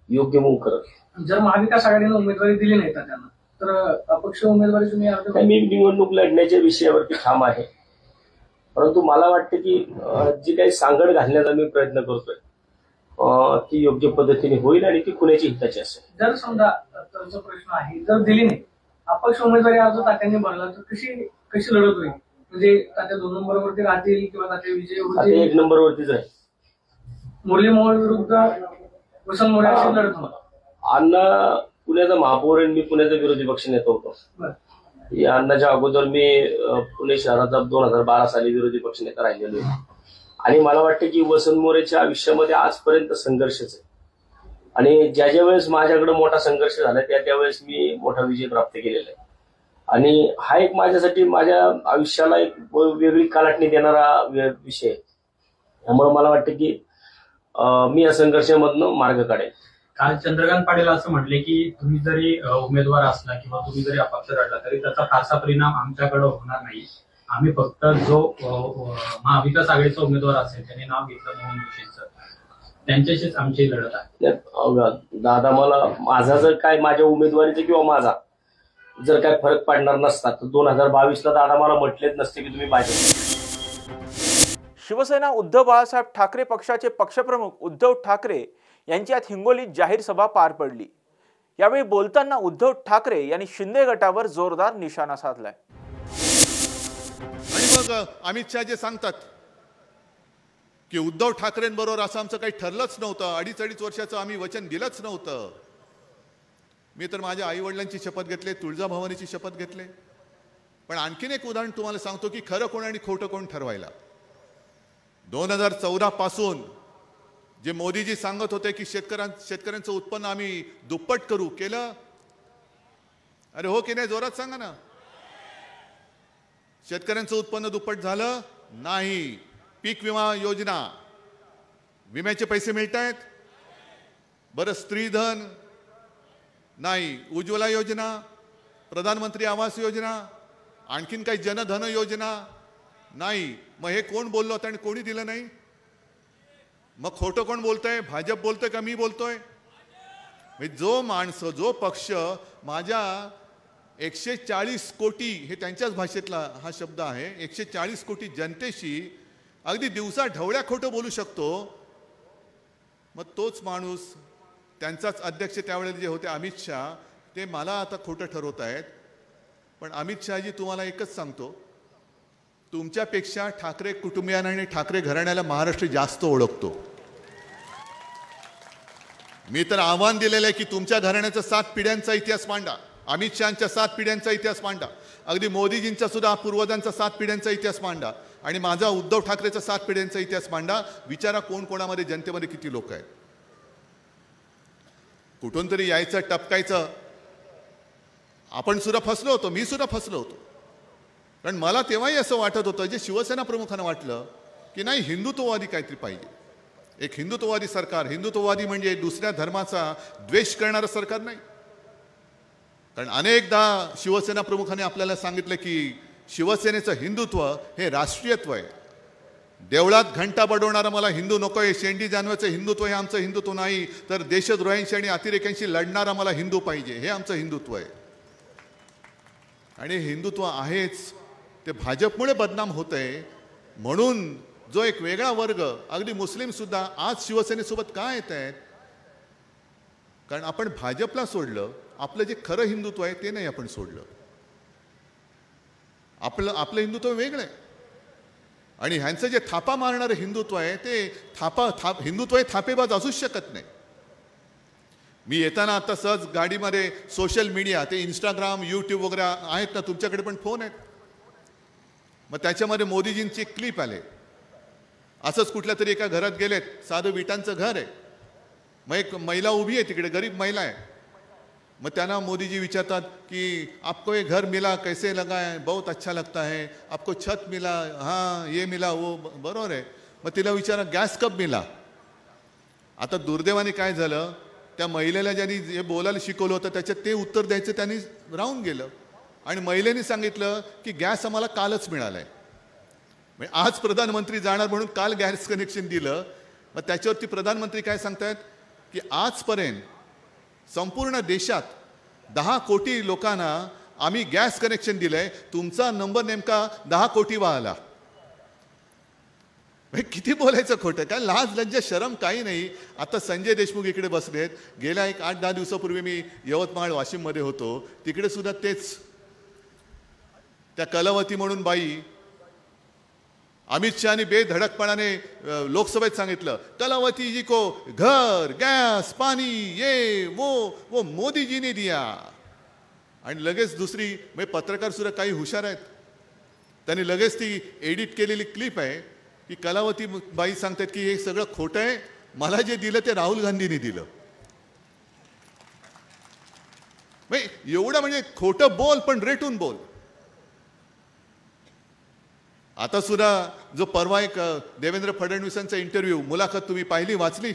योग्य मूव करत. जर महाविकास आघाडीने उमेदवारी दिली नाही त्यांना तर अपक्ष उमेदवारी तुम्ही मी निवडणूक लढण्याच्या विषयावरती ठाम आहे, परंतु मला वाटतं की जी काही सांगड घालण्याचा मी प्रयत्न करतोय ती योग्य पद्धतीने होईल आणि ती कुणाची हिताची असेल. जर समजा त्यांचा प्रश्न आहे, जर दिली नाही अपक्ष उमेदवारी अर्ज तात्यांनी भरला तर कशी लढत होईल, म्हणजे तात्या 2 नंबरवरती राहतील किंवा तात्या विजय होतील? 1 नंबरवरतीच आहे. मुरली मोहोळ विरुद्ध वसंत मोरे अशी लढत होणार. अण्णा पुण्याचा महापौर आणि मी पुण्याचा विरोधी पक्ष नेता होतो. या अण्णाच्या अगोदर मी पुणे शहराचा 2012 साली विरोधी पक्ष नेता राहिलेलो आहे आणि मला वाटतं की वसंत मोरेच्या आयुष्यामध्ये आजपर्यंत संघर्षच आहे आणि ज्या वेळेस माझ्याकडे मोठा संघर्ष झाला त्यावेळेस मी मोठा विजय प्राप्त केलेला आहे आणि हा एक माझ्यासाठी माझ्या आयुष्याला एक वेगळी कालाटणी देणारा विषय आहे. त्यामुळे मला वाटतं की मी या संघर्षामधनं मार्ग काढेल. काल चंद्रकांत पाटील असं म्हटले की तुम्ही जरी उमेदवार असला किंवा तुम्ही जरी अपक्ष लढला तरी त्याचा फारसा परिणाम आमच्याकडे होणार नाही, आम्ही फक्त जो महाविकास आघाडीचा उमेदवार असेल त्याने नाव घेतलं मोहन जोशींचं त्यांच्याशीच आमची लढत आहे. दादा मला माझा जर काय माझ्या उमेदवारीचा किंवा माझा जर काय फरक पडणार नसता तर 2022ला दादा मला म्हटलेच नसते की तुम्ही भाजप. शिवसेना उद्धव बाळासाहेब ठाकरे पक्षाचे पक्षप्रमुख उद्धव ठाकरे यांची आज हिंगोलीत जाहीर सभा पार पडली. यावेळी बोलताना उद्धव ठाकरे यांनी शिंदे गटावर जोरदार निशाणा साधलाय. आणि मग अमित शहा जे सांगतात की उद्धव ठाकरेंबरोबर असं आमचं काही ठरलंच नव्हतं, 2.5 वर्षाचं आम्ही वचन दिलंच नव्हतं. मी तर माझ्या आईवडिलांची शपथ घेतली, तुळजाभवानीची शपथ घेतली. पण आणखीन एक उदाहरण तुम्हाला सांगतो की खरं कोण आणि खोटं कोण ठरवायला. 2014 पासून जे मोदीजी सांगत होते की शेतकऱ्यांचं उत्पन्न आम्ही दुप्पट करू, केलं? अरे हो की नाही, जोरात सांगा ना. शेतकऱ्यांचं उत्पन्न दुप्पट झालं नाही. पीक विमा योजना, विम्याचे पैसे मिळत आहेत? बरं, स्त्रीधन नाही. उज्ज्वला योजना, प्रधानमंत्री आवास योजना, आणखीन काही जनधन योजना नाही. मग हे कोण बोललो होतं आणि कोणी दिलं नाही? मग खोटं कोण बोलतंय? भाजप बोलतोय का मी बोलतोय? जो माणसं, जो पक्ष माझ्या 140 कोटी, हे त्यांच्याच भाषेतला हा शब्द आहे, 140 कोटी जनतेशी अगदी दिवसा ढवळ्या खोटं बोलू शकतो, मग तोच माणूस, त्यांचाच अध्यक्ष त्यावेळेला जे होते अमित शहा, ते मला आता खोटं ठरवत आहेत. पण अमित शहाजी, तुम्हाला एकच सांगतो, तुमच्यापेक्षा ठाकरे कुटुंबियांना आणि ठाकरे घराण्याला महाराष्ट्र जास्त ओळखतो. मी तर आव्हान दिलेलं आहे की तुमच्या घराण्याचा 7 पिढ्यांचा इतिहास मांडा, अमित शहांच्या 7 पिढ्यांचा इतिहास मांडा, अगदी मोदीजींचा सुद्धा पूर्वजांचा 7 पिढ्यांचा इतिहास मांडा आणि माझा उद्धव ठाकरेचा 7 पिढ्यांचा इतिहास मांडा. विचारा कोण कोणामध्ये, जनतेमध्ये किती लोक आहेत. कुठून तरी यायचं, टपकायचं. आपण सुद्धा फसलो होतो, मी सुद्धा फसलो होतो. कारण मला तेव्हाही असं वाटत होतं, जे शिवसेना प्रमुखांना वाटलं की नाही, हिंदुत्ववादी काहीतरी पाहिजे, एक हिंदुत्ववादी सरकार. हिंदुत्ववादी म्हणजे दुसऱ्या धर्माचा द्वेष करणारं सरकार नाही. कारण अनेकदा शिवसेना प्रमुखांनी आपल्याला सांगितलं की शिवसेनेचं हिंदुत्व हे राष्ट्रीयत्व आहे. देवळात घंटा बडवणारा मला हिंदू नको आहे, शेंडी जानवाचं हिंदुत्व हे आमचं हिंदुत्व नाही, तर देशद्रोह्यांशी आणि अतिरेक्यांशी लढणारा मला हिंदू पाहिजे, हे आमचं हिंदुत्व आहे. आणि हिंदुत्व आहेच, ते भाजपमुळे बदनाम होत आहे. म्हणून जो एक वेगळा वर्ग, अगदी मुस्लिम सुद्धा आज शिवसेनेसोबत का येत आहेत? कारण आपण भाजपला सोडलं, आपलं जे खरं हिंदुत्व आहे ते नाही आपण सोडलं. आपलं हिंदुत्व वेगळं आहे आणि ह्यांचं जे थापा मारणारं हिंदुत्व आहे ते हिंदुत्व हे थापेबाज असूच शकत नाही. मी येताना आता सहज गाडीमध्ये सोशल मीडिया ते इंस्टाग्राम यूट्यूब वगैरे आहेत ना, तुमच्याकडे पण फोन आहेत, मग त्याच्यामध्ये मोदीजींची एक क्लिप आले. असंच कुठल्या तरी एका घरात गेलेत, साधं विटांचं घर आहे, मग एक महिला उभी आहे तिकडे, गरीब महिला आहे. मग त्यांना मोदीजी विचारतात की आपको ये घर मिला, कैसे लगा है, बहुत अच्छा लगता है, आपको छत मिला, हाँ ये मिला, वो बरोबर आहे. मग तिला विचारा गॅस कब मिला. आता दुर्दैवाने काय झालं, त्या महिलेला ज्यांनी जे बोलायला शिकवलं होतं त्याच्यात ते उत्तर द्यायचं त्यांनी राहून गेलं आणि महिलेने सांगितलं की गॅस आम्हाला कालच मिळालाय. म्हणजे आज प्रधानमंत्री जाणार म्हणून काल गॅस कनेक्शन दिलं. मग त्याच्यावरती प्रधानमंत्री काय सांगतायत की आजपर्यंत संपूर्ण देशात 10 कोटी लोकांना आम्ही गॅस कनेक्शन दिलंय, तुमचा नंबर नेमका 10 कोटीवा आला. किती बोलायचं खोटं, काय लाज लज्जा शरम काही नाही. आता संजय देशमुख इकडे बसलेत, गेल्या एक 8-10 दिवसापूर्वी मी यवतमाळ वाशिममध्ये होतो, तिकडे सुद्धा तेच. त्या कलावती म्हणून बाई, अमित शहानी बेधडकपणाने लोकसभेत सांगितलं कलावती जी को घर गॅस पाणी ये वो मोदी जी ने दिया. आणि लगेच दुसरी म्हणजे पत्रकार सुद्धा काही हुशार आहेत, त्यांनी लगेच ती एडिट केलेली क्लिप आहे की कलावती बाई सांगतात की हे सगळं खोटं आहे, मला जे दिलं ते राहुल गांधींनी दिलं. एवढं म्हणजे खोटं बोल पण रेटून बोल. आता सुद्धा जो परवा एक देवेंद्र फडणवीसांचा इंटरव्ह्यू मुलाखत तुम्ही पाहिली वाचली.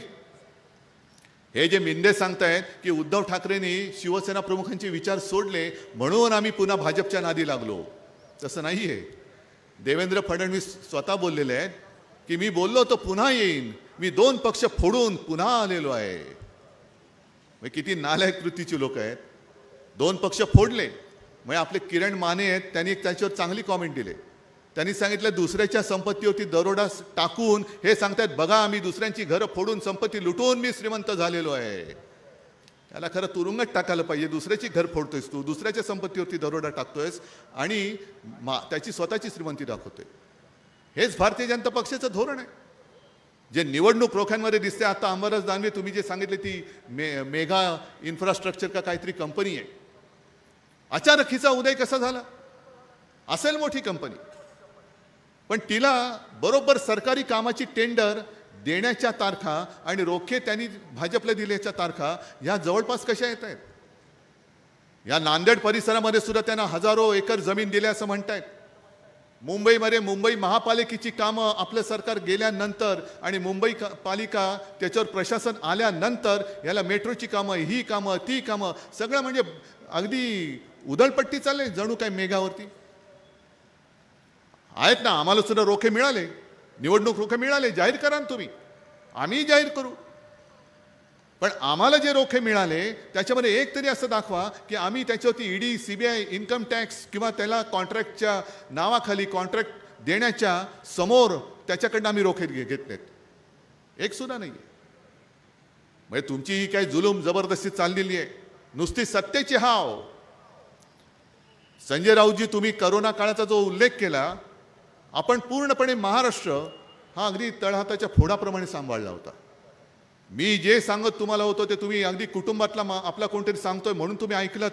हे जे मिंदे सांगतायत की उद्धव ठाकरेंनी शिवसेना प्रमुखांचे विचार सोडले म्हणून आम्ही पुन्हा भाजपच्या नादी लागलो, तसं नाहीये. देवेंद्र फडणवीस स्वतः बोललेले आहेत की मी बोललो तो पुन्हा येईन, मी 2 पक्ष फोडून पुन्हा आलेलो आहे. किती नालायक कृतीची लोक आहेत. 2 पक्ष फोडले. मग आपले किरण माने आहेत, त्यांनी एक त्याच्यावर चांगली कॉमेंट दिली. त्यांनी सांगितलं दुसऱ्याच्या संपत्तीवरती दरोडा टाकून हे सांगतात बघा आम्ही दुसऱ्यांची घरं फोडून संपत्ती लुटून मी श्रीमंत झालेलो आहे. त्याला खरं तुरुंगात टाकायला पाहिजे. दुसऱ्याची घर फोडतोयस तू, दुसऱ्याच्या संपत्तीवरती दरोडा टाकतोयस आणि त्याची स्वतःची श्रीमंती दाखवतोय. हेच भारतीय जनता पक्षाचं धोरण आहे जे निवडणूक रोख्यांमध्ये दिसते. आता अंबादास दानवे तुम्ही जे सांगितले ती मेगा इन्फ्रास्ट्रक्चर का काहीतरी कंपनी आहे. अचानक हिचा उदय कसा झाला. असेल मोठी कंपनी, पण तिला बरोबर सरकारी कामाची टेंडर देण्याच्या तारखा आणि रोखे त्यांनी भाजपला दिल्याच्या तारखा ह्या जवळपास कशा येत आहेत. या नांदेड परिसरामध्ये सुद्धा त्यांना हजारो एकर जमीन दिल्या असं म्हणतायत. मुंबईमध्ये मुंबई महापालिकेची कामं आपलं सरकार गेल्यानंतर आणि मुंबई पालिका त्याच्यावर प्रशासन आल्यानंतर याला मेट्रोची कामं, ही कामं, ती कामं सगळं म्हणजे अगदी उधळपट्टी चालले जणू काय मेघावरती आहेत ना. आम्हाला सुद्धा रोखे मिळाले, निवडणूक रोखे मिळाले, जाहीर करा ना तुम्ही, आम्ही जाहीर करू. पण आम्हाला जे रोखे मिळाले त्याच्यामध्ये एक तरी असं दाखवा की आम्ही त्याच्यावरती ईडी, सीबीआय, इन्कम टॅक्स किंवा त्याला कॉन्ट्रॅक्टच्या नावाखाली कॉन्ट्रॅक्ट देण्याच्या समोर त्याच्याकडनं आम्ही रोखे घेतलेत. एक सुद्धा नाही. म्हणजे तुमची ही काही जुलूम जबरदस्ती चाललेली आहे, नुसती सत्तेची हाव. संजय राऊतजी तुम्ही करोना काळाचा जो उल्लेख केला, आपण पूर्णपणे महाराष्ट्र हा अगदी तळहाताच्या फोडाप्रमाणे सांभाळला होता. मी जे सांगत तुम्हाला होतो ते तुम्ही अगदी कुटुंबातला आपला कोणतरी सांगतोय म्हणून तुम्ही ऐकलत.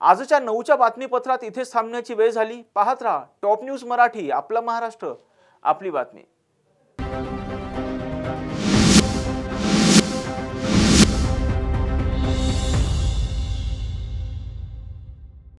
आजच्या 9च्या बातमीपत्रात इथेच थांबण्याची वेळ झाली. पाहत राहा टॉप न्यूज मराठी, आपला महाराष्ट्र, आपली बातमी.